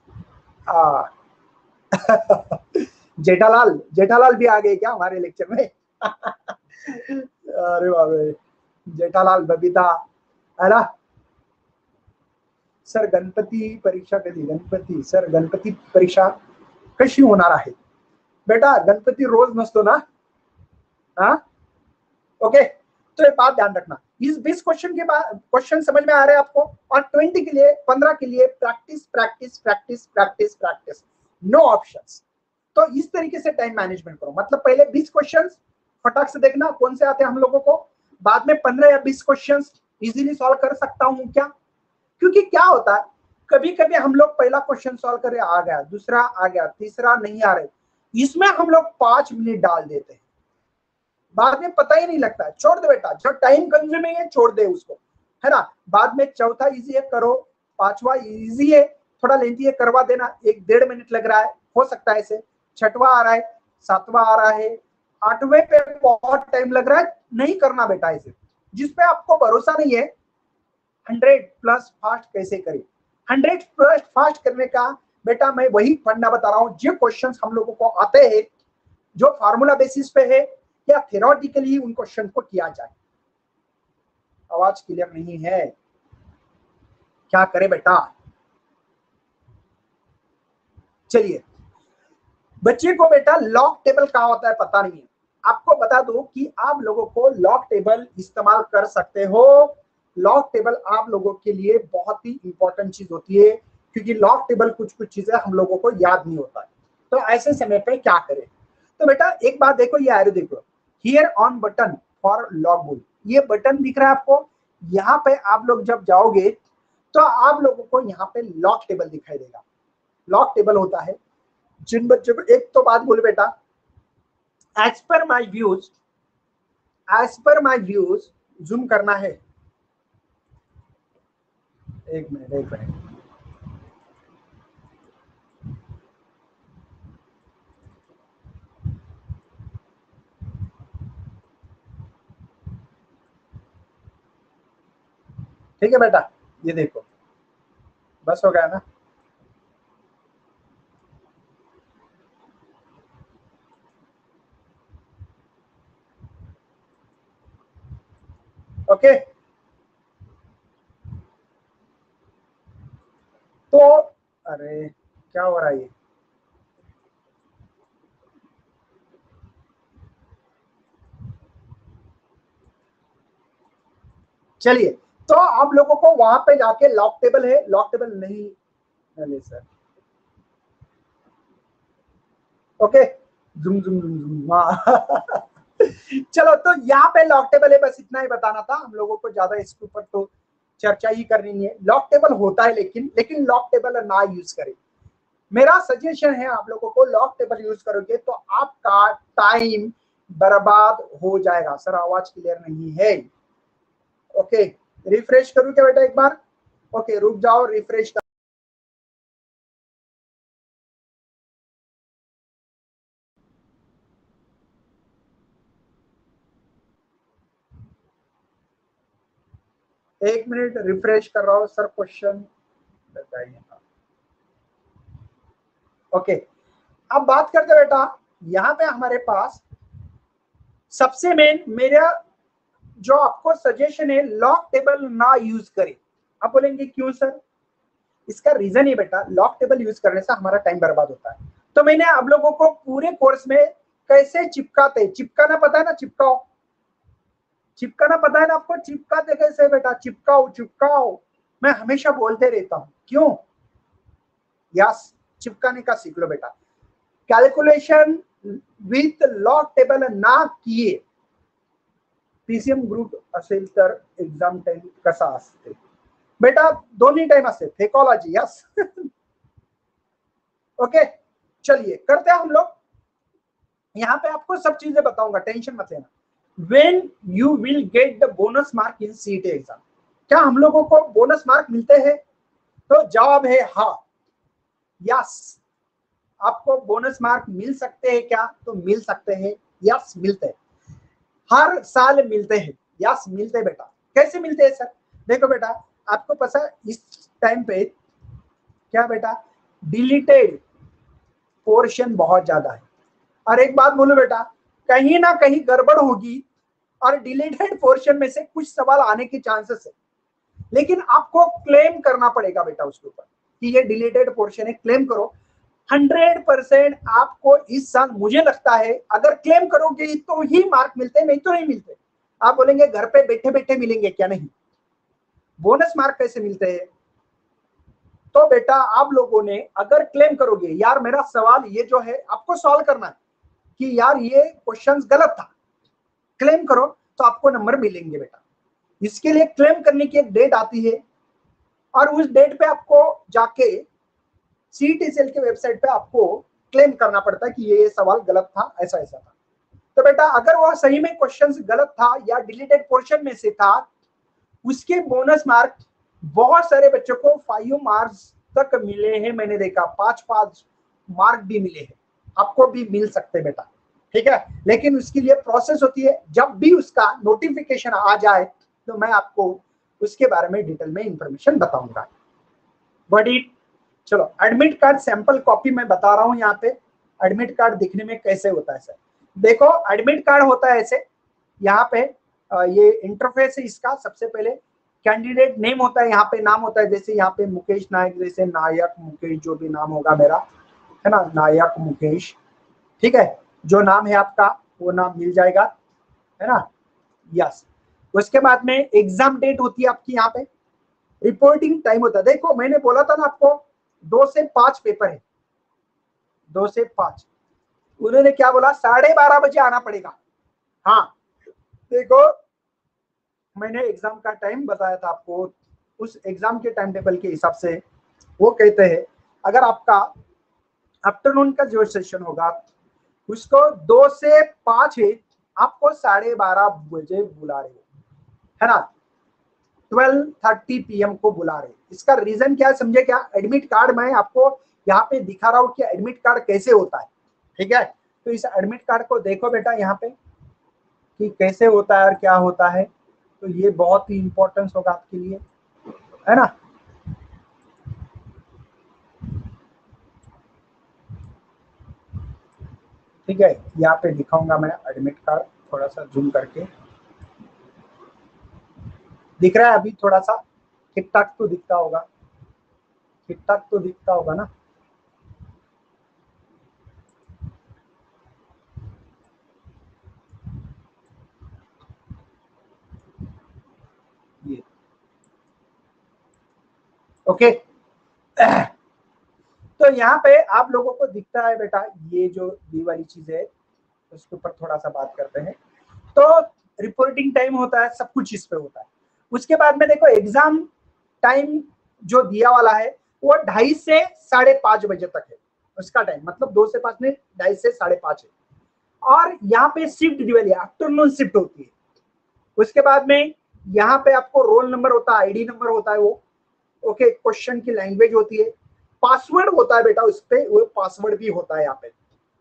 जेठालाल भी आ गए क्या हमारे लेक्चर में? अरे बाबा, जेठालाल, बबीता, है ना. सर गणपती परीक्षा कधी? गणपती सर, गणपती परीक्षा कशी होणार आहे बेटा? गणपती रोज नसतो ना. हाँ ओके. तो ये बात ध्यान रखना. इस 20 क्वेश्चन के बाद क्वेश्चन समझ में आ रहे हैं आपको? और 20 के लिए, 15 के लिए practice practice practice practice practice, no options. तो इस तरीके से टाइम मैनेजमेंट करो. मतलब पहले 20 क्वेश्चन फटाक से देखना कौन से आते हैं हम लोगों को. बाद में 15 या 20 क्वेश्चन इजीली सॉल्व कर सकता हूं क्या? क्योंकि क्या होता है, कभी कभी हम लोग पहला क्वेश्चन सॉल्व कर रहे, आ गया, दूसरा आ गया, तीसरा नहीं आ रहे, इसमें हम लोग 5 मिनट डाल देते हैं, बाद में पता ही नहीं लगता है. छोड़ दे बेटा, जो टाइम कंज्यूमिंग है छोड़ दे उसको, है ना. बाद में चौथा इजी है, करो. 5वां इजी है, थोड़ा लेंथी है, करवा देना. 1-1.5 मिनट लग रहा है, हो सकता है ऐसे. 6वां आ रहा है, 7वां आ रहा है, 8वें पे बहुत टाइम लग रहा है, नहीं करना बेटा ऐसे. जिसपे आपको भरोसा नहीं है 100+ फास्ट कैसे करें। 100+ फास्ट करने का बेटा मैं वही फंडा बता रहा हूँ। जो क्वेश्चंस हम लोगों को आते हैं जो फार्मूला बेसिस पे है या थ्योरेटिकली उन क्वेश्चन को किया जाए। आवाज क्लियर नहीं है, क्या करे बेटा। चलिए, बच्चे को बेटा लॉग टेबल क्या होता है पता नहीं है। आपको बता दो कि आप लोगों को लॉग टेबल इस्तेमाल कर सकते हो। लॉग टेबल आप लोगों के लिए बहुत ही इंपॉर्टेंट चीज होती है, क्योंकि लॉग टेबल कुछ कुछ चीजें हम लोगों को याद नहीं होता है। तो ऐसे समय पे क्या करें। तो बेटा एक बात देखो, ये एरो देखो, here on button for log book, ये बटन दिख रहा है आपको। यहाँ पे आप लोग जब जाओगे तो आप लोगों को यहाँ पे लॉग टेबल दिखाई देगा। लॉग टेबल होता है जिन बच्चों को, एक तो बात बोले बेटा, as per my views zoom करना है। एक मिनट ठीक है बेटा, ये देखो बस हो गया ना। ओके, तो अरे क्या हो रहा है ये। चलिए, तो आप लोगों को वहां पे जाके लॉग टेबल है, लॉग टेबल नहीं सर। ओके, जुम जुम जुम जुम, हाँ। चलो, तो यहाँ पे लॉग टेबल है, बस इतना ही बताना था। हम लोगों को ज्यादा इसके ऊपर तो चर्चा ही करनी है। लॉग टेबल होता है लेकिन लॉग टेबल ना यूज करें। मेरा सजेशन है आप लोगों को, लॉग टेबल यूज करोगे तो आपका टाइम बर्बाद हो जाएगा। सर आवाज क्लियर नहीं है। ओके, रिफ्रेश करूं क्या बेटा एक बार। ओके, रुक जाओ, रिफ्रेश कर। एक मिनट, रिफ्रेश कर रहा हूं सर। क्वेश्चन बताइए। ओके, अब बात करते बेटा, यहाँ पे हमारे पास सबसे मेन मेरा जो आपको सजेशन है, लॉग टेबल ना यूज करें। आप बोलेंगे क्यों सर। इसका रीजन ये बेटा, लॉग टेबल यूज करने से हमारा टाइम बर्बाद होता है। तो मैंने आप लोगों को पूरे कोर्स में कैसे चिपकाते, चिपकाना पता है ना, चिपकाना पता है ना आपको। चिपकाते कैसे बेटा, चिपकाओ मैं हमेशा बोलते रहता हूं। क्यों, यस, चिपकाने का सीख लो बेटा। कैलकुलेशन विथ लॉग टेबल ना किए पीसीएम ग्रुप असेल तर एक्झाम टाइम कसा असते बेटा। दोन्ही टाइम असते, थेकोलॉजी, यस। ओके, चलिए करते हैं हम लोग। यहाँ पे आपको सब चीजें बताऊंगा, टेंशन मत लेना। When you will get the bonus mark in CET exam, क्या हम लोगों को बोनस मार्क मिलते हैं। तो जवाब है हाँ, यस। आपको बोनस मार्क मिल सकते हैं क्या, तो मिल सकते हैं, यस मिलते हैं, हर साल मिलते हैं, यस मिलते हैं बेटा। कैसे मिलते हैं सर। देखो बेटा, आपको पता इस टाइम पे क्या बेटा, डिलीटेड पोर्शन बहुत ज्यादा है। और एक बात बोलो बेटा, कहीं ना कहीं गड़बड़ होगी और डिलीटेड पोर्शन में से कुछ सवाल आने के चांसेस है, लेकिन आपको क्लेम करना पड़ेगा बेटा उसके ऊपर कि ये डिलीटेड पोर्शन है। क्लेम करो, 100% आपको इस साल मुझे लगता है अगर क्लेम करोगे तो ही मार्क मिलते, नहीं तो नहीं मिलते। आप बोलेंगे घर पे बैठे बैठे मिलेंगे क्या, नहीं। बोनस मार्क कैसे मिलते हैं, तो बेटा आप लोगों ने अगर क्लेम करोगे, यार मेरा सवाल ये जो है आपको सॉल्व करना है कि यार ये क्वेश्चन गलत था, क्लेम करो तो आपको नंबर मिलेंगे बेटा। इसके लिए क्लेम करने की एक डेट आती है और उस डेट पे आपको जाके CET-CEL के वेबसाइट पे आपको क्लेम करना पड़ता है कि ये सवाल गलत था, ऐसा ऐसा था। तो बेटा अगर वो सही में क्वेश्चन गलत था या डिलीटेड पोर्शन में से था, उसके बोनस मार्क बहुत सारे बच्चों को 5 मार्क्स तक मिले हैं। मैंने देखा 5 मार्क भी मिले हैं, आपको भी मिल सकते बेटा, ठीक है। लेकिन उसके लिए प्रोसेस होती है, जब भी उसका नोटिफिकेशन आ जाए तो मैं आपको उसके बारे में डिटेल में इंफॉर्मेशन बताऊंगा। बड़ी चलो, एडमिट कार्ड सैंपल कॉपी मैं बता रहा हूं यहाँ पे। एडमिट कार्ड दिखने में कैसे होता है सर, देखो एडमिट कार्ड होता है ऐसे, यहाँ पे ये इंटरफेस है इसका। सबसे पहले कैंडिडेट नेम होता है, यहाँ पे नाम होता है, जैसे यहाँ पे मुकेश नायक, जैसे नायक मुकेश जो भी नाम होगा मेरा, है ना, नायक मुकेश, ठीक है, जो नाम है आपका वो नाम मिल जाएगा, है ना, यस। उसके बाद में एग्जाम डेट होती है आपकी, यहाँ पे रिपोर्टिंग टाइम होता है। देखो मैंने बोला था ना आपको 2 से 5 पेपर है, 2 से 5, उन्होंने क्या बोला 12:30 बजे आना पड़ेगा। हाँ देखो मैंने एग्जाम का टाइम बताया था आपको, उस एग्जाम के टाइम टेबल के हिसाब से वो कहते हैं अगर आपका आफ्टरनून का जो सेशन होगा उसको 2 से 5 है, आपको 12:30 बजे बुला रहे है ना, 12:30 PM को बुला रहे। इसका रीजन क्या है समझे क्या, एडमिट कार्ड मैं आपको यहाँ पे दिखा रहा हूँ कि एडमिट कार्ड कैसे होता है, ठीक है। तो इस एडमिट कार्ड को देखो बेटा यहाँ पे कि कैसे होता है और क्या होता है, तो ये बहुत ही इंपॉर्टेंस होगा आपके लिए, है ना। ठीक है, यहाँ पे दिखाऊंगा मैं एडमिट कार्ड, थोड़ा सा जूम करके, दिख रहा है अभी, थोड़ा सा ठीक ठाक तो दिखता होगा, ठीक ठाक तो दिखता होगा ना। ये ओके तो यहाँ पे आप लोगों को दिखता है बेटा, ये जो ये वाली चीज है उसके ऊपर थोड़ा सा बात करते हैं। तो रिपोर्टिंग टाइम होता है, सब कुछ इस पे होता है। उसके बाद में देखो एग्जाम टाइम जो दिया वाला है वो 2:30 से 5:30 बजे तक है उसका टाइम, मतलब 2 से 5 में 2:30 से 5:30 है। और यहाँ पे शिफ्ट दी वाली आफ्टरनून शिफ्ट होती है। उसके बाद में यहाँ पे आपको रोल नंबर होता है, आईडी नंबर होता है वो, ओके, क्वेश्चन की लैंग्वेज होती है, पासवर्ड होता है बेटा उस पे, वो पासवर्ड भी होता है यहाँ पे,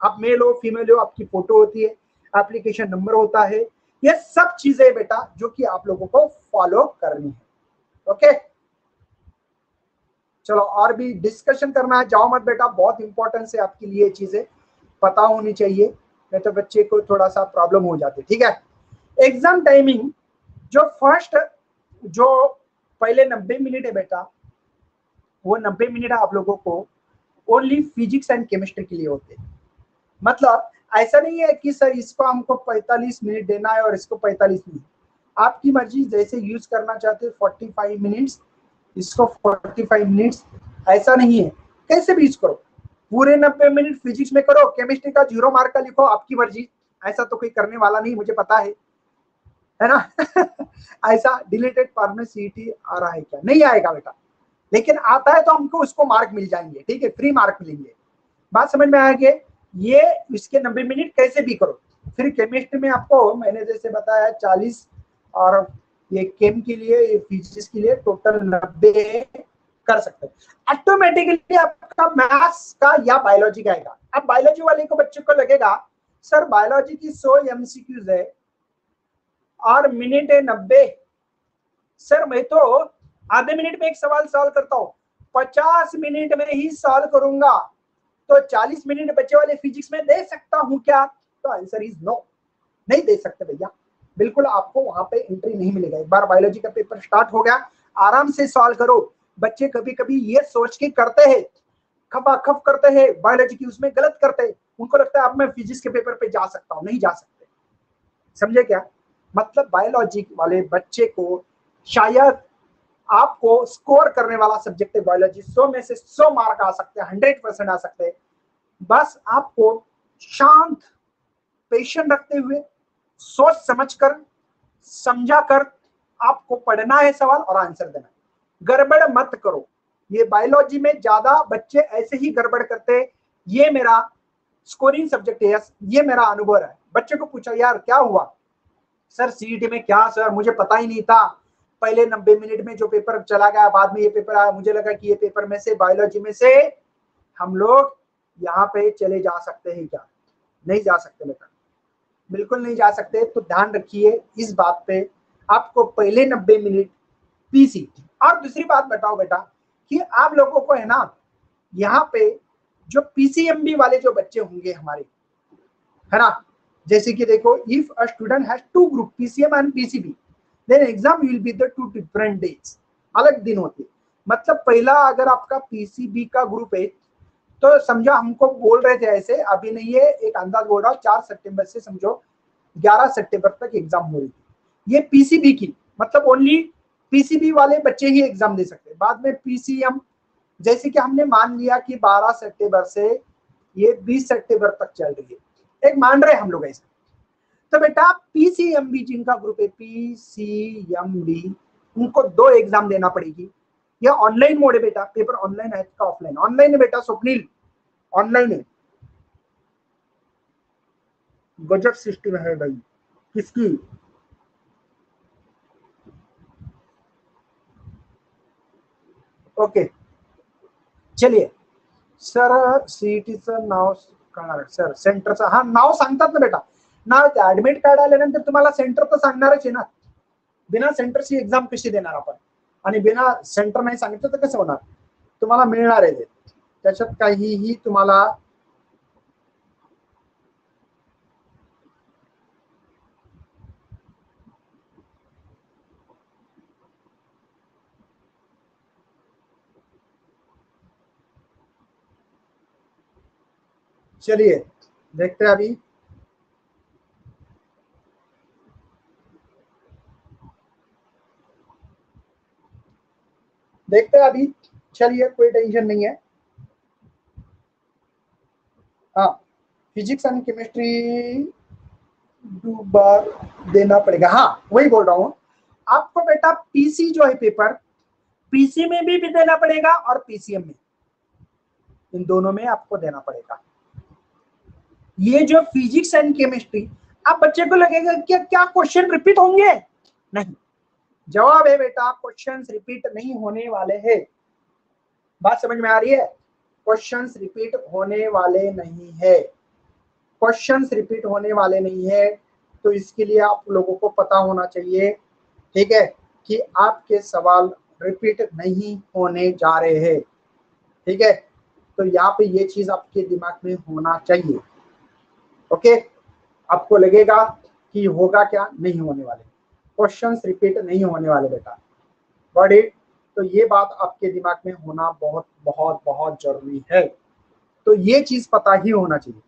आप मेल हो फीमेल हो, आपकी फोटो होती है, एप्लीकेशन नंबर होता है, ये सब चीजें बेटा जो कि आप लोगों को फॉलो करनी है। ओके चलो, और भी डिस्कशन करना है, जाओ मत बेटा, बहुत इंपॉर्टेंस है आपके लिए, चीजें पता होनी चाहिए, नहीं तो बच्चे को थोड़ा सा प्रॉब्लम हो जाती है। ठीक है, एग्जाम टाइमिंग जो फर्स्ट जो पहले 90 मिनट है बेटा, वो 90 मिनट आप लोगों को ओनली फिजिक्स एंड केमिस्ट्री के लिए होते हैं। मतलब ऐसा नहीं है कि सर इसको हमको 45 मिनट देना है और इसको 45 मिनट, आपकी मर्जी, जैसे यूज करना चाहते हो 45 मिनट्स, इसको 45 मिनट्स, ऐसा नहीं है, कैसे भी यूज करो। पूरे 90 मिनट फिजिक्स में करो, केमिस्ट्री का 0 मार्क का लिखो, आपकी मर्जी, ऐसा तो कोई करने वाला नहीं, मुझे पता है ना ऐसा डिलीटेड फॉर्म में सीईटी आ रहा है क्या, नहीं आएगा बेटा, लेकिन आता है तो हमको उसको मार्क मिल जाएंगे, ठीक है, फ्री मार्क मिलेंगे। बात समझ में आ गई, ये इसके 90 मिनट कैसे भी करो। फिर केमिस्ट्री में आपको मैंने जैसे बताया 40, और ये केम के लिए, फिजिक्स के लिए टोटल 90 कर सकते हैं। ऑटोमेटिकली आपका मैथ्स का या बायोलॉजी का आएगा। अब बायोलॉजी वाले को बच्चे को लगेगा सर बायोलॉजी की 100 MCQs है और मिनट है 90, सर मैं तो आधे मिनट में एक सवाल सॉल्व करता हूँ, 50 मिनट में ही सॉल्व करूंगा, तो 40 मिनट बच्चे वाले फिजिक्स में दे सकता हूं क्या? तो आंसर इज नो, नहीं दे सकते भैया, बिल्कुल आपको वहां पे एंट्री नहीं मिलेगा। एक बार बायोलॉजी का पेपर स्टार्ट हो गया, आराम से सॉल्व करो। बच्चे कभी कभी ये सोच के करते हैं, खपाखप करते हैं बायोलॉजी की, उसमें गलत करते हैं, उनको लगता है अब मैं फिजिक्स के पेपर पे जा सकता हूँ, नहीं जा सकते, समझे क्या? मतलब बायोलॉजी वाले बच्चे को शायद आपको स्कोर करने वाला सब्जेक्ट है बायोलॉजी, 100 में से 100 मार्क आ सकते हैं, 100% आ सकते हैं। बस आपको शांत पेशेंट रखते हुए सोच समझकर समझा कर आपको पढ़ना है सवाल और आंसर देना है, गड़बड़ मत करो। ये बायोलॉजी में ज्यादा बच्चे ऐसे ही गड़बड़ करते हैं, ये मेरा स्कोरिंग सब्जेक्ट है, ये मेरा अनुभव है। बच्चे को पूछा यार क्या हुआ, सर सीईटी में क्या सर मुझे पता ही नहीं था, पहले 90 मिनट में जो पेपर चला गया, बाद में ये पेपर आया, मुझे लगा कि ये पेपर में से बायोलॉजी में से हम लोग यहाँ पे चले जा सकते हैं क्या? नहीं जा सकते बेटा, बिल्कुल नहीं जा सकते। तो ध्यान रखिए इस बात पे, आपको पहले 90 मिनट पीसी। और दूसरी बात बताओ बेटा कि आप लोगों को है ना यहाँ पे जो पीसीएमबी वाले जो बच्चे होंगे हमारे, है ना, जैसे कि देखो, if a student has to group PCM and PCB then exam will be the two different days, अलग दिन होते हैं। मतलब पहला अगर आपका पीसीबी का ग्रुप है तो समझो हमको बोल रहे थे ऐसे, अभी नहीं है, एक अंदाज बोल रहा हूँ, 4 सितंबर से समझो 11 सितंबर तक एग्जाम हो रही थी। ये पीसीबी की, मतलब ओनली पीसीबी वाले बच्चे ही एग्जाम दे सकते हैं। बाद में पीसीएम, जैसे कि हमने मान लिया कि 12 सितंबर से ये 20 सितंबर तक चल रही है, एक मान रहे हम लोग ऐसे। तो बेटा पीसीएमबी जिनका ग्रुप है पीसीएमबी, उनको 2 एग्जाम देना पड़ेगी। ये ऑनलाइन मोड है बेटा, पेपर ऑनलाइन है का ऑफलाइन? ऑनलाइन है बेटा स्वप्निल, ऑनलाइन है। गजब सिस्टम है भाई किसकी। ओके चलिए सर, सीईटीचं नाव कळणार सर, सेंटरचं हा नाव सांगतात ना बेटा, नाव ऍडमिट कार्ड आल्यानंतर तुम्हाला सेंटर तर सांगणारच आहे ना, बिना सेंटरची एक्झाम कशी देणार आपण, आणि बिना सेंटर नाही सांगितलं तर कसं होणार, तुम्हाला मिळणार आहे ते, त्याच्यात काहीही तुम्हाला चलिए देखते हैं अभी। देखते हैं अभी, चलिए कोई टेंशन नहीं है। हाँ फिजिक्स एंड केमिस्ट्री 2 बार देना पड़ेगा, हाँ वही बोल रहा हूँ आपको बेटा। पीसी जो है पेपर, पीसी में भी देना पड़ेगा और पीसीएम में, इन दोनों में आपको देना पड़ेगा। ये जो फिजिक्स एंड केमिस्ट्री, अब बच्चे को लगेगा कि क्या क्वेश्चन रिपीट होंगे? नहीं, जवाब है बेटा क्वेश्चंस रिपीट नहीं होने वाले हैं। बात समझ में आ रही है? क्वेश्चंस रिपीट होने वाले नहीं है, क्वेश्चंस रिपीट होने वाले नहीं है। तो इसके लिए आप लोगों को पता होना चाहिए, ठीक है, कि आपके सवाल रिपीट नहीं होने जा रहे हैं, ठीक है। तो यहाँ पे ये चीज आपके दिमाग में होना चाहिए, ओके। आपको लगेगा कि होगा क्या, नहीं होने वाले, क्वेश्चंस रिपीट नहीं होने वाले बेटा, गॉट इट। तो ये बात आपके दिमाग में होना बहुत बहुत बहुत जरूरी है, तो ये चीज पता ही होना चाहिए।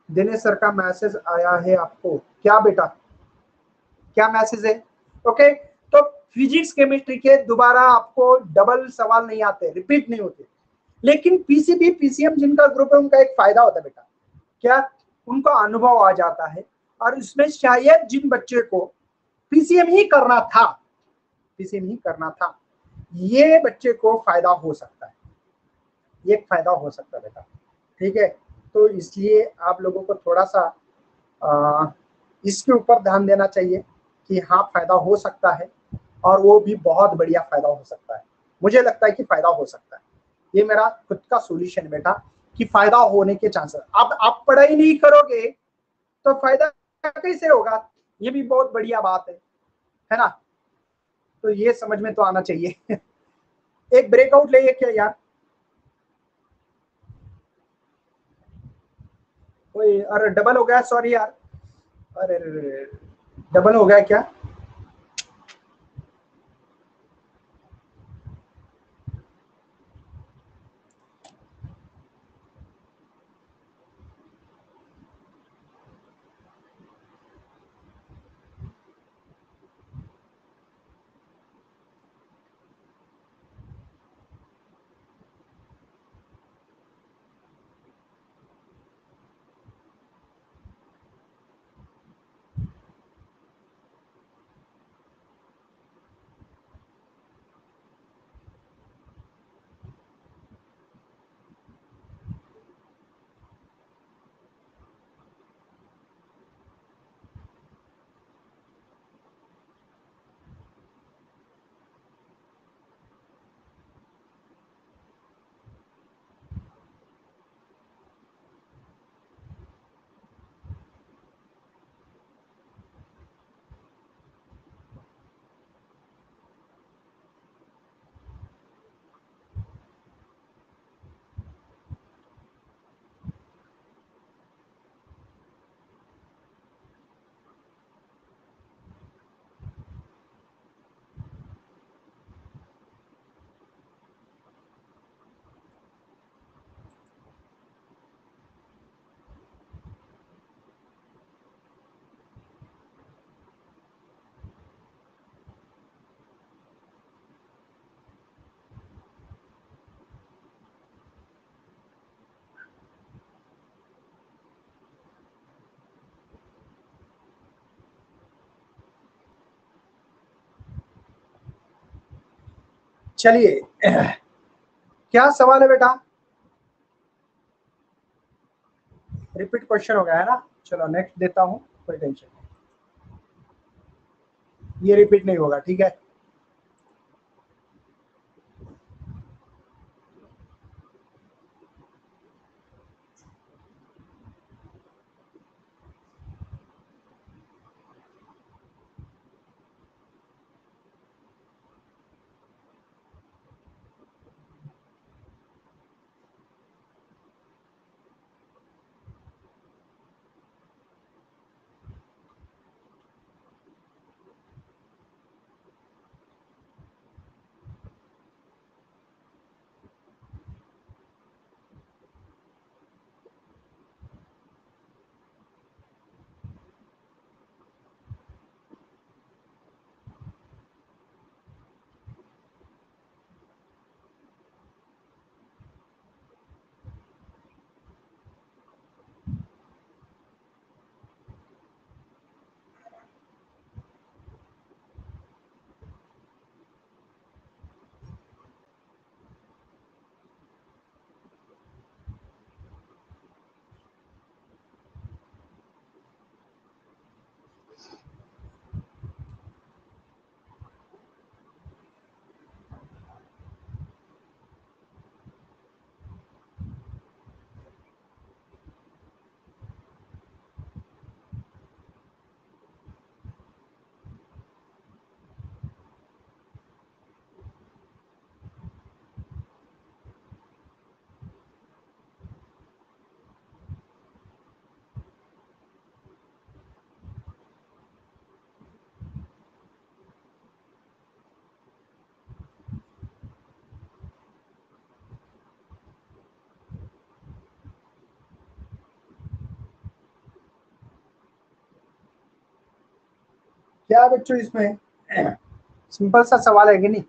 दिनेश सर का मैसेज आया है आपको क्या बेटा, क्या मैसेज है? ओके, तो फिजिक्स केमिस्ट्री के दोबारा आपको डबल सवाल नहीं आते, रिपीट नहीं होते। लेकिन पीसीबी पीसीएम जिनका ग्रुप है उनका एक फायदा होता है बेटा, क्या? उनको अनुभव आ जाता है, और इसमें शायद जिन बच्चे को पीसीएम ही करना था, पीसीएम ही करना था, ये बच्चे को फायदा हो सकता है, ये फायदा हो सकता है बेटा, ठीक है। तो इसलिए आप लोगों को थोड़ा सा इसके ऊपर ध्यान देना चाहिए कि हाँ फायदा हो सकता है, और वो भी बहुत बढ़िया फायदा हो सकता है। मुझे लगता है कि फायदा हो सकता है, ये मेरा खुद का सोल्यूशन है बेटा, कि फायदा होने के चांसेस। अब आप पढ़ाई नहीं करोगे तो फायदा कैसे होगा, ये भी बहुत बढ़िया बात है ना। तो ये समझ में तो आना चाहिए। एक ब्रेकआउट ले क्या यार, कोई? अरे डबल हो गया, सॉरी यार, अरे डबल हो गया क्या? चलिए क्या सवाल है बेटा? रिपीट क्वेश्चन हो गया है ना? चलो नेक्स्ट देता हूं, कोई टेंशन नहीं, ये रिपीट नहीं होगा, ठीक है। क्या बच्चों इसमें सिंपल सा सवाल है कि नहीं?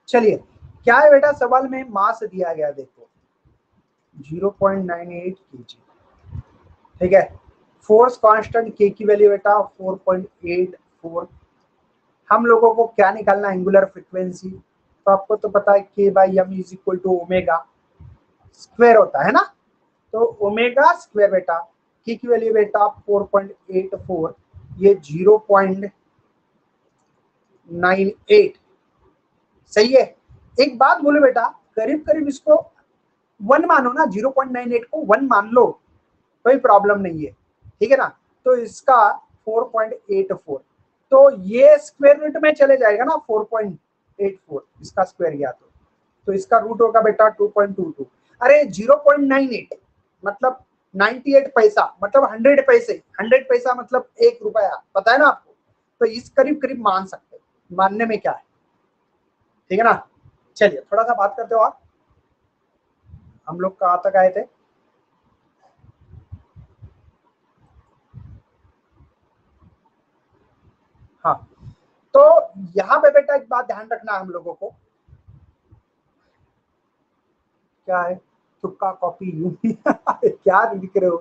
चलिए क्या है बेटा सवाल में? मास दिया गया, देखो 0.98 kg, ठीक है। फोर्स कांस्टेंट के की वैल्यू बेटा 4.84। हम लोगों को क्या निकालना? Angular frequency. तो आपको तो पता है k by m is equal to omega square होता है ना, तो ओमेगा स्क्वायर बेटा की वैल्यू बेटा 4.84, ये 0.98 सही है। एक बात बोलो बेटा, करीब करीब इसको 1 मानो ना, 0.98 को 1 मान लो, कोई प्रॉब्लम नहीं है, ठीक है ना। तो इसका 4.84, तो ये स्क्वायर रूट में चले जाएगा ना 4.84, इसका स्क्वायर गया तो इसका रूट होगा बेटा 2.22। अरे 0.98 मतलब 98 पैसा, मतलब 100 पैसे, 100 पैसा मतलब 1 रुपया, पता है ना आपको। तो इस करीब करीब मान सकते हैं, मानने में क्या है, ठीक है ना। चलिए थोड़ा सा बात करते हो आप, हम लोग कहाँ तक आए थे? हाँ, तो यहाँ पे बेटा एक बात ध्यान रखना हम लोगों को, क्या है तुक्का कॉपी यू क्या लिख रहे हो?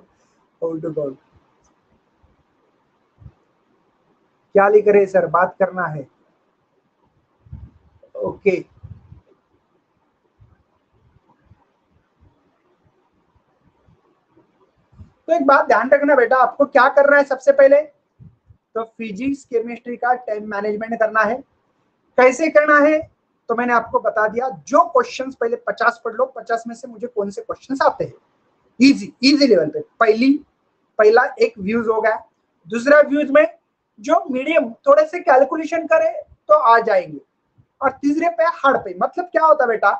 क्या लिख रहे सर? बात करना है, ओके। तो एक बात ध्यान रखना बेटा, आपको क्या करना है सबसे पहले? तो फिजिक्स केमिस्ट्री का टाइम मैनेजमेंट करना है। कैसे करना है तो मैंने आपको बता दिया। जो क्वेश्चंस पहले 50 पढ़ लो, 50 में से मुझे कौन से क्वेश्चंस आते हैं इजी लेवल पे। पहला एक व्यूज हो गया, दूसरा व्यूज में जो मीडियम थोड़े से कैलकुलेशन करे तो आ जाएंगे, और तीसरे पे हार्ड पे। मतलब क्या होता है बेटा,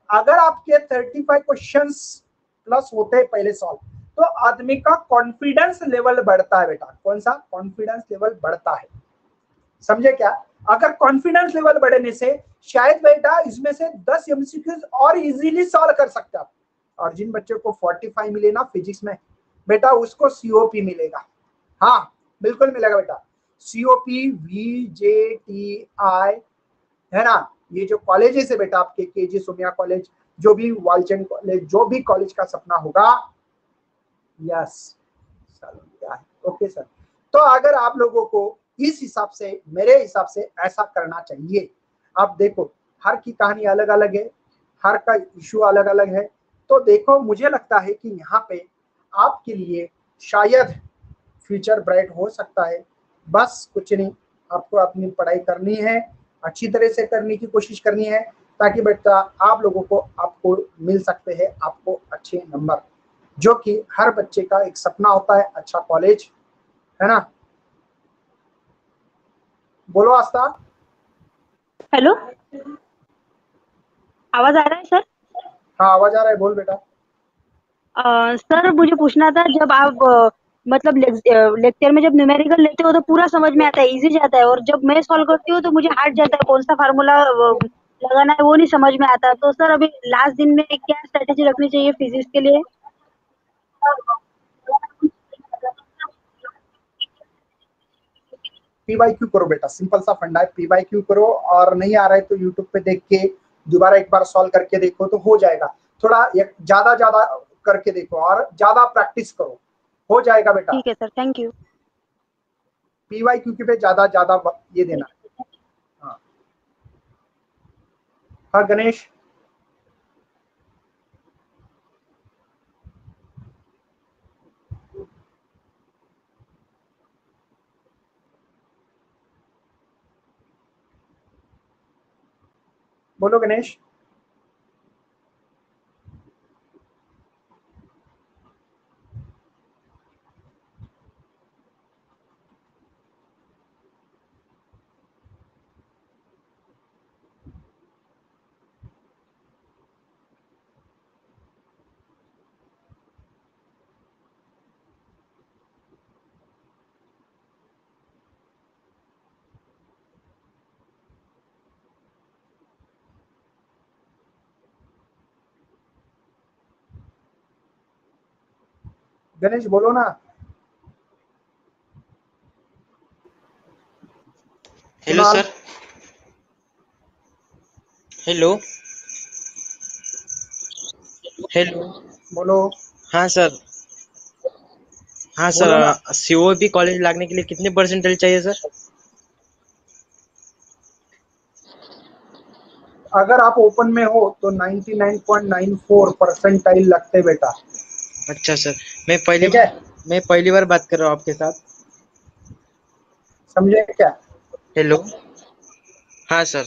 अगर आपके 35 क्वेश्चंस प्लस होते हैं पहले सॉल्व, तो आदमी का कॉन्फिडेंस लेवल बढ़ता है बेटा। कौन सा? कॉन्फिडेंस लेवल बढ़ता है, समझे क्या? अगर कॉन्फिडेंस लेवल बढ़ने से शायद बेटा इसमें से 10 एमसीक्यूज और इजीली सॉल्व कर सकते हैं। और जिन बच्चों को 45 मिले ना फिजिक्स में बेटा, उसको सीओपी मिलेगा। हाँ बिल्कुल मिलेगा बेटा, सीओपी VJTI है ना। ये जो कॉलेजेस है बेटा आपके, केजी सोमिया कॉलेज, जो भी वालचंद कॉलेज, जो भी कॉलेज का सपना होगा, यस क्या है, ओके सर। तो अगर आप लोगों को इस हिसाब से, मेरे हिसाब से ऐसा करना चाहिए। आप देखो हर की कहानी अलग अलग है, हर का इशू अलग अलग है। तो देखो मुझे लगता है कि यहाँ पे आपके लिए शायद फ्यूचर ब्राइट हो सकता है। बस कुछ नहीं, आपको अपनी पढ़ाई करनी है, अच्छी तरह से करने की कोशिश करनी है, ताकि बेटा आप लोगों को आपको मिल सकते हैं आपको अच्छे नंबर, जो कि हर बच्चे का एक सपना होता है, अच्छा कॉलेज, है ना। बोलो आस्था। हेलो, आवाज आ रहा है सर? हाँ आवाज आ रहा है, बोल बेटा। सर मुझे पूछना था, जब आप मतलब लेक्चर में जब न्यूमेरिकल लेते हो तो पूरा समझ में आता है, इजी जाता है, और जब मैं सॉल्व करती हूँ तो मुझे हार्ड जाता है, कौन सा फार्मूला लगाना है वो नहीं समझ में आता। तो सर अभी लास्ट दिन में क्या स्ट्रेटेजी रखनी चाहिए फिजिक्स के लिए? पीवाईक्यू करो बेटा, सिंपल सा फंडा है, पीवाईक्यू करो, और नहीं आ रहा है तो यूट्यूब पे देख के दोबारा एक बार सॉल्व करके देखो तो हो जाएगा। थोड़ा ज्यादा ज्यादा करके देखो और ज्यादा प्रैक्टिस करो, हो जाएगा बेटा। ठीक है सर, थैंक यू। पीवाईक्यू पे ज्यादा ज्यादा ये देना है। हाँ हाँ गणेश। बोलो गणेश। गणेश बोलो ना। Hello Kunal. Sir. Hello hello. बोलो। हाँ सर। हाँ बोलो ना। सर, सीओपी कॉलेज लगने के लिए कितने परसेंटेज चाहिए सर? अगर आप ओपन में हो तो 99.94 परसेंटाइल लगते बेटा। अच्छा सर, ठीक है, मैं पहली बार बात कर रहा हूँ आपके साथ। समझे क्या? हेलो। हाँ सर।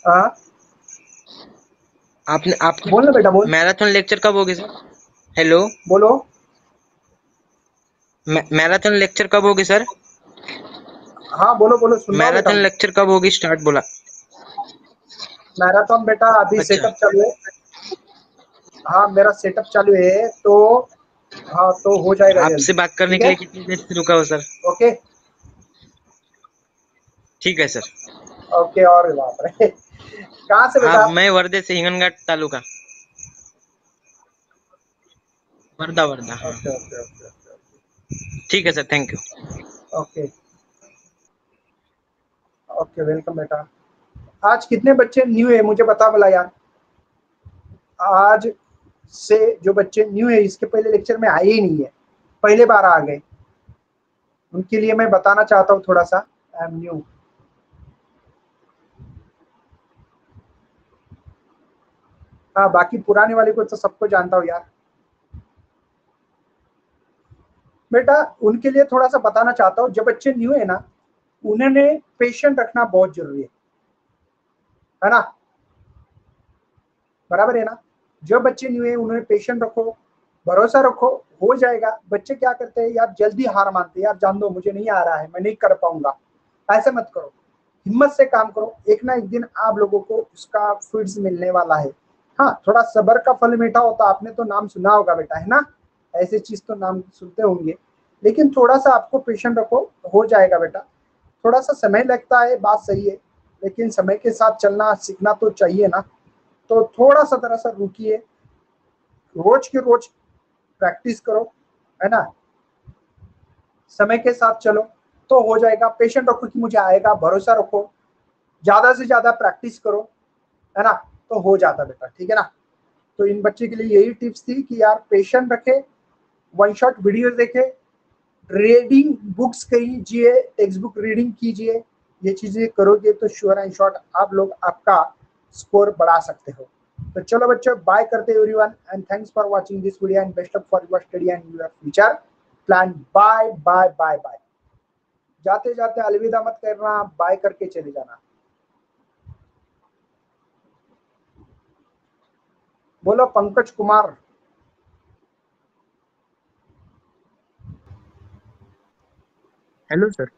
हाँ आपने आपके बोल ना बेटा, बोल। मैराथन लेक्चर कब होगे सर? हेलो। बोलो। मैराथन लेक्चर कब होगी सर? हाँ बोलो बोलो, सुन रहा हूँ बेटा मैराथन मैं। लेक्चर कब होगी स्टार्ट बोला। मैराथन बेटा अभी अच्छा, सेटअप चालू है। हाँ मेरा सेटअप चालू है, तो हाँ तो हो जाएगा आपसे जल्दी। बात करने ठीक के है, लिए कितनी देर से रुका हो सर? ओके। ठीक है सर। ओके, और बाप रे कहाँ से बेटा आप आप? मैं वर्धे से, हिंगनघाट तालुका, वर्धा वर्धा। हाँ ओके ओके ओके ओके ठीक है sir, thank you. Okay okay, welcome बेटा। आज कितने बच्चे न्यू है मुझे बता भला यार। आज से जो बच्चे न्यू है, इसके पहले लेक्चर में आए ही नहीं है, पहले बार आ गए, उनके लिए मैं बताना चाहता हूँ थोड़ा सा। I am new. हाँ बाकी पुराने वाले को तो सबको जानता हूँ यार। बेटा उनके लिए थोड़ा सा बताना चाहता हूँ, जब बच्चे न्यू है ना, उन्होंने पेशेंट रखना बहुत जरूरी है ना, बराबर है ना। जो बच्चे न्यू है उन्हें पेशेंट रखो, भरोसा रखो, हो जाएगा। बच्चे क्या करते हैं यार, जल्दी हार मानते हैं, यार जान दो मुझे नहीं आ रहा है, मैं नहीं कर पाऊंगा। ऐसे मत करो, हिम्मत से काम करो, एक ना एक दिन आप लोगों को उसका फ्रूट्स मिलने वाला है। हाँ थोड़ा सबर का फल मीठा होता, आपने तो नाम सुना होगा बेटा, है ना। ऐसी चीज तो नाम सुनते होंगे, लेकिन थोड़ा सा आपको पेशेंट रखो, हो जाएगा बेटा। थोड़ा सा समय लगता है, बात सही है, लेकिन समय के साथ चलना सीखना तो चाहिए ना। तो थोड़ा सा तरह सा रुकिए, रोज के रोज प्रैक्टिस करो, है ना, समय के साथ चलो तो हो जाएगा। पेशेंट रखो कि मुझे आएगा, भरोसा रखो, ज्यादा से ज्यादा प्रैक्टिस करो, है ना, तो हो जाता बेटा। ठीक है ना। तो इन बच्चे के लिए यही टिप्स थी कि यार पेशेंट रखे, वन शॉट वीडियो देखे, रीडिंग बुक्स कीजिए, टेक्स्ट बुक रीडिंग कीजिए। ये चीजें करोगे तो श्योर एंड शॉर्ट आप लोग आपका स्कोर बढ़ा सकते हो। तो चलो बच्चों, बाय करते हैं everyone and thanks for watching this video and best of for your study and your future plan. Bye bye bye bye. जाते जाते अलविदा मत करना, बाय करके चले जाना। बोलो Pankaj Kumar. Hello sir.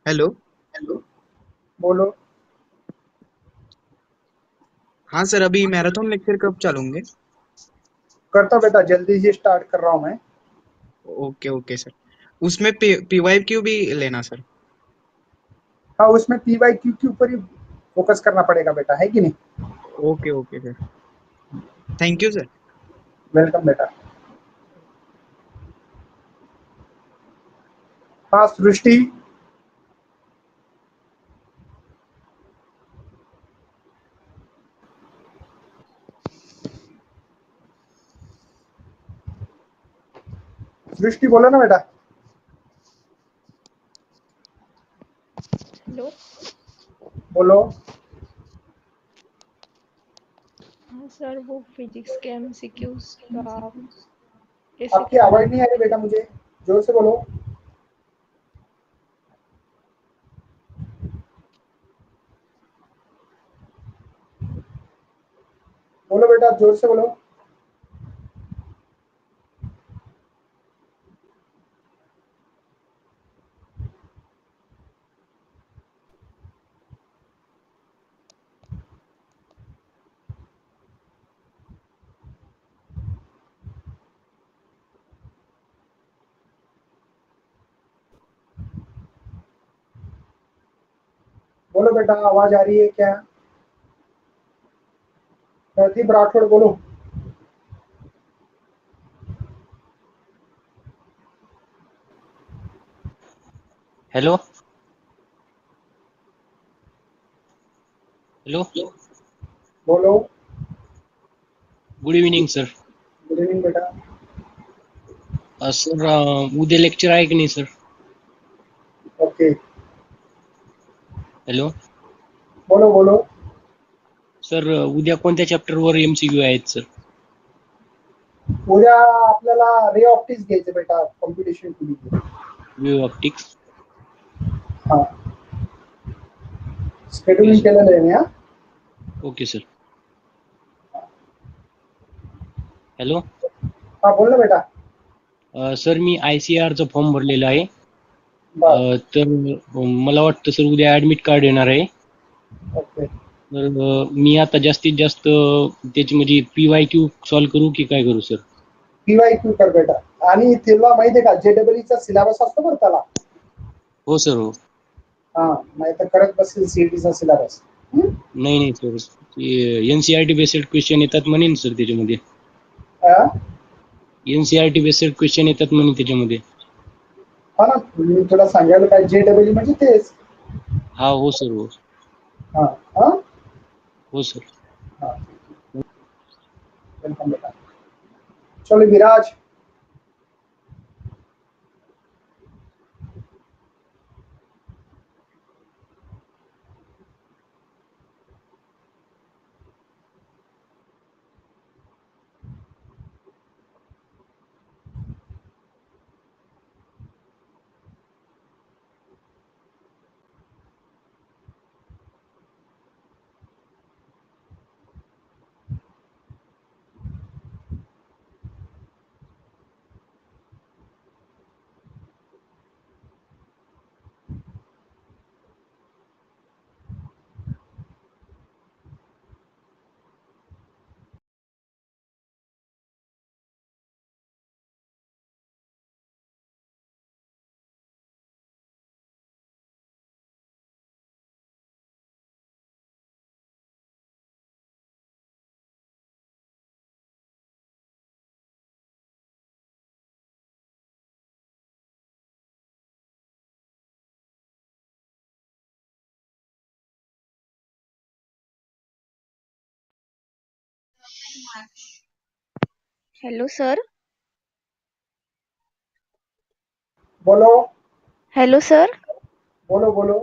Hello. Hello. बोलो। हाँ सर, अभी मैराथन लेक्चर कब चलोगे? करता हूँ बेटा, जल्दी ही स्टार्ट कर रहा हूँ मैं। Okay okay sir. उसमें PYQ भी लेना सर। हाँ, उसमें PYQ के ऊपर ही फोकस करना पड़ेगा बेटा, है कि नहीं? Okay okay sir. Thank you sir. Welcome बेटा। हाँ सृष्टि। सृष्टि बोलो ना बेटा। हेलो। बोलो। हाँ सर, वो फिजिक्स के एमसीक्यूज का कैसे आपकी करना आवाज है? नहीं आ रही बेटा मुझे, जोर से बोलो। बोलो बेटा, जोर से बोलो। बोलो बेटा, आवाज आ रही है क्या? प्रदीप राठौड़ बोलो। हेलो। हेलो। बोलो। Good evening sir. Good evening बेटा। सर उद्या लेक्चर आहे की नाही सर? ओके। हॅलो बोलो बोलो। सर, उद्या कोणत्या चॅप्टरवर MCQ आहेत सर? उद्या आपल्याला रे ऑप्टिक्स घ्यायचं बेटा, competition to be. View optics. हाँ, ओके शेड्यूलिंग सर. केलेलं आहे मी। हा, ओके सर. हॅलो. हा बोल ना बेटा। सर, मी ICARचा फॉर्म भरलेला आहे. बर। तर मला वाटतं सर उद्या ऍडमिट कार्ड येणार आहे. ओके। तर मी आता जास्तीत जास्त त्याची म्हणजे PYQ सॉल्व करू की काय करू सर? PYQ कर बेटा। आणि तुला माहिती आहे का, JEE चा सिलेबस असतो बरं त्याला। हो सर हो. हा, नाही तर करत बसेल CET चा सिलेबस। नाही नाही सर, NCERT बेस्ड क्वेश्चन येतात म्हणेन सर त्याच्यामध्ये. NCERT बेस्ड क्वेश्चन येतात म्हणे त्याच्यामध्ये. हा ना, मी तुला सांगायला काय, JEE म्हणजे तेच। हा हो सर हो. हा हा हो सर. हा, वेलकम बेटा। चलो विराज। Hello sir. बोलो हेलो सर। बोलो बोलो।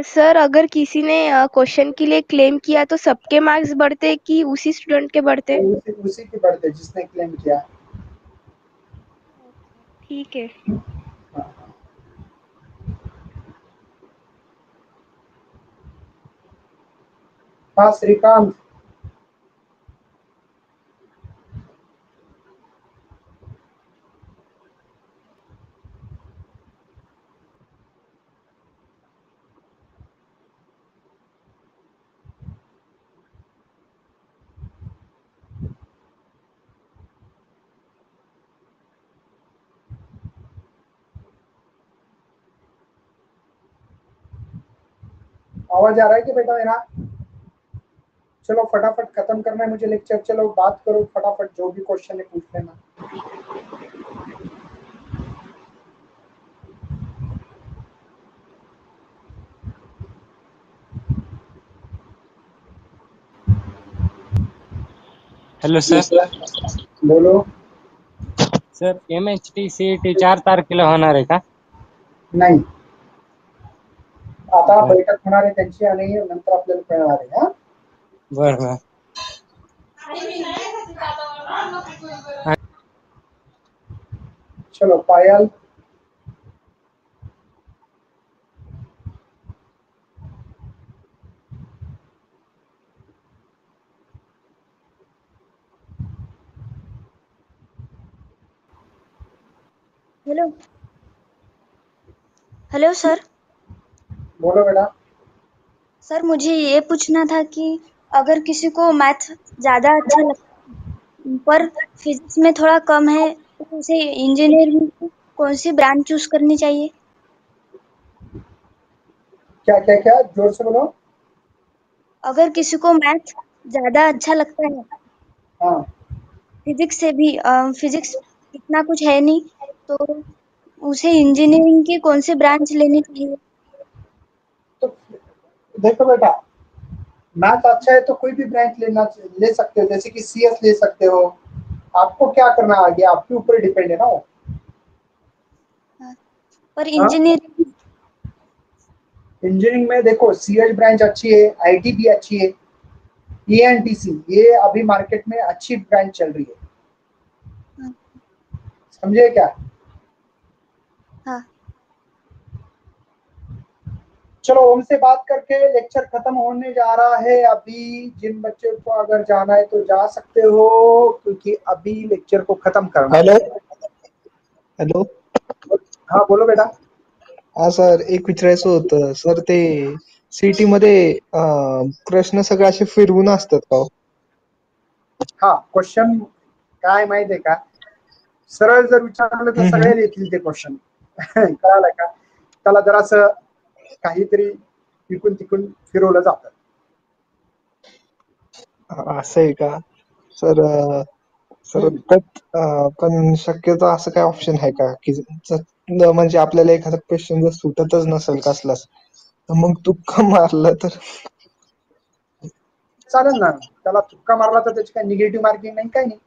सर अगर किसी ने क्वेश्चन के लिए क्लेम किया तो सबके मार्क्स बढ़ते कि उसी स्टूडेंट के बढ़ते? उसी की बढ़ते जिसने क्लेम किया। ठीक है। हाँ श्रीकांत। आवाज आ रहा है कि बेटा मेरा? चलो फटाफट खत्म करना है मुझे लेक्चर। चलो बात करो फटाफट, जो भी क्वेश्चन है पूछ लेना। Hello sir. बोलो सर MHT CET 4 तारखेला होणार आहे का? नाही, आता बैठक होणार आहे त्यांची आणि नंतर आपल्याला कळणार आहे। हा बर बर. चलो पायल। Hello hello sir. बोलो बेटा। सर मुझे ये पूछना था कि अगर किसी को मैथ ज्यादा अच्छा लगता है पर फिजिक्स में थोड़ा कम है तो उसे इंजीनियरिंग में कौन सी ब्रांच चूज करनी चाहिए? क्या क्या क्या जोर से बोलो। अगर किसी को मैथ ज्यादा अच्छा लगता है हाँ फिजिक्स से भी, फिजिक्स इतना कुछ है नहीं, तो उसे इंजीनियरिंग की कौन सी ब्रांच लेनी चाहिए? तो देखो बेटा, मैथ अच्छा है तो कोई भी ब्रांच ले सकते हो, जैसे कि CS ले सकते हो। आपको क्या करना है आगे आपके ऊपर डिपेंड है ना वो। पर हाँ इंजीनियरिंग इंजीनियरिंग में देखो CS ब्रांच अच्छी है, IT भी अच्छी है, ENTC ये अभी मार्केट में अच्छी ब्रांच चल रही है, समझे क्या? हाँ चलो उनसे बात करके लेक्चर खत्म होने जा रहा है। अभी जिन बच्चों को अगर जाना है तो जा सकते हो, क्योंकि अभी लेक्चर को खत्म करना है। हॅलो. हाँ बोलो बेटा। हा सर, एक विचारायचं होतं सर, ते सिटी मध्ये प्रश्न सगळे असे फिरवून असतात का हो? हाँ क्वेश्चन काय माहिती आहे का, सरळ जर विचारलं तर सगळे येतील ते क्वेश्चन कळालं का? त्याला जरासं काहीतरी इकून तिकून फिरवलं जातं। असं आहे का सर? सर त्यात पण शक्यतो असं काय ऑप्शन आहे का की म्हणजे आपल्याला एखादा क्वेश्चन जर सुटतच नसेल कसलाच, तर मग तुक्का मारला तर? चालेल ना, त्याला तुक्का मारला तर त्याची काही निगेटिव्ह मार्किंग नाही, काही नाही,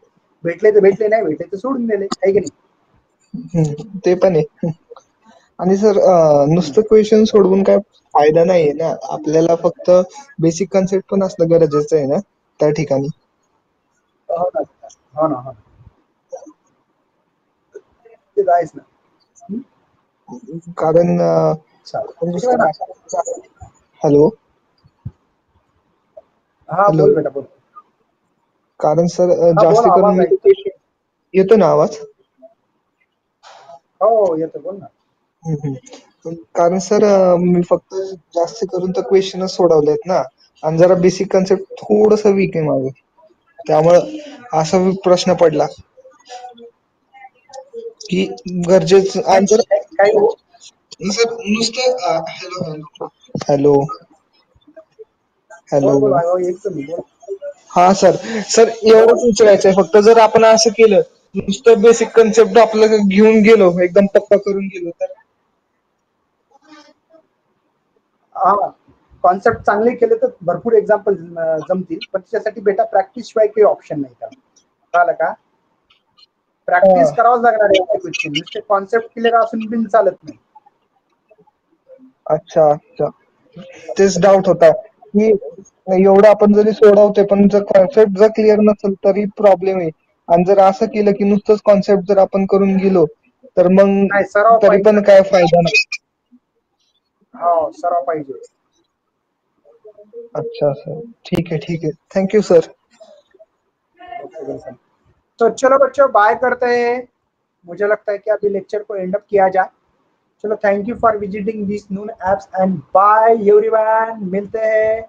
भेटले तर भेटले, नाही भेटले तर सोडून दिले, आहे की नाही? ते पण आहे. आणि सर नुसतं क्वेश्चन सोडवून काय फायदा नाहीये ना, आपल्याला फक्त बेसिक कन्सेप्ट पण असणं गरजेचं आहे ना त्या ठिकाणी. हो ना हो ना हो ना, ते जायच ना। कारण चालेल हॅलो. हा हॅलो. बोल बेटा बोल। कारण सर हा जास्त बोल, करून आवाज मी ऐकतो। क्वेश्चन येतो ना आवाज? हो येतो, बोल ना। कारण सर मी फक्त जास्त करून तर क्वेश्चनच सोडवलेत ना, आणि जरा बेसिक कन्सेप्ट थोडस वीक आहे माझं, त्यामुळं असा प्रश्न पडला की गरजेचं आन्सर सर नुसतं हॅलो बोल हॅलो. बोल ऐकतो मी, बोल। हा सर, सर एवढंच विचारायचंय फक्त, जर आपण असं केलं नुसतं बेसिक कन्सेप्ट आपलं घेऊन गेलो, एकदम पक्का करून गेलो तर? हा कॉन्सेप्ट चांगले केले तर भरपूर एक्झाम्पल जमतील, पण त्याच्यासाठी बेटा प्रॅक्टिस शिवाय काही ऑप्शन नाही, कळालं का? प्रॅक्टिस करावंच लागणार आहे MCQची. नुसते कॉन्सेप्ट क्लिअर असून बिन चालत नाही. अच्छा अच्छा, तेच डाऊट होता की एवढं आपण जरी सोडवते पण जर कॉन्सेप्ट जर क्लिअर नसेल तरी प्रॉब्लेम आहे. आणि जर असं केलं की नुसतंच कॉन्सेप्ट जर आपण करून गेलो तर मग नाही, सराव तरी पाहिजे. पण काय फायदा नाही. हो, सराव पाहिजे. अच्छा सर, ठीक है, थैंक यू सर. तो चलो बच्चों, बाय करते हैं. मुझे लगता है कि अभी लेक्चर को एंड अप किया जाए. चलो, thank you for visiting this noon apps and bye everyone. मिलते हैं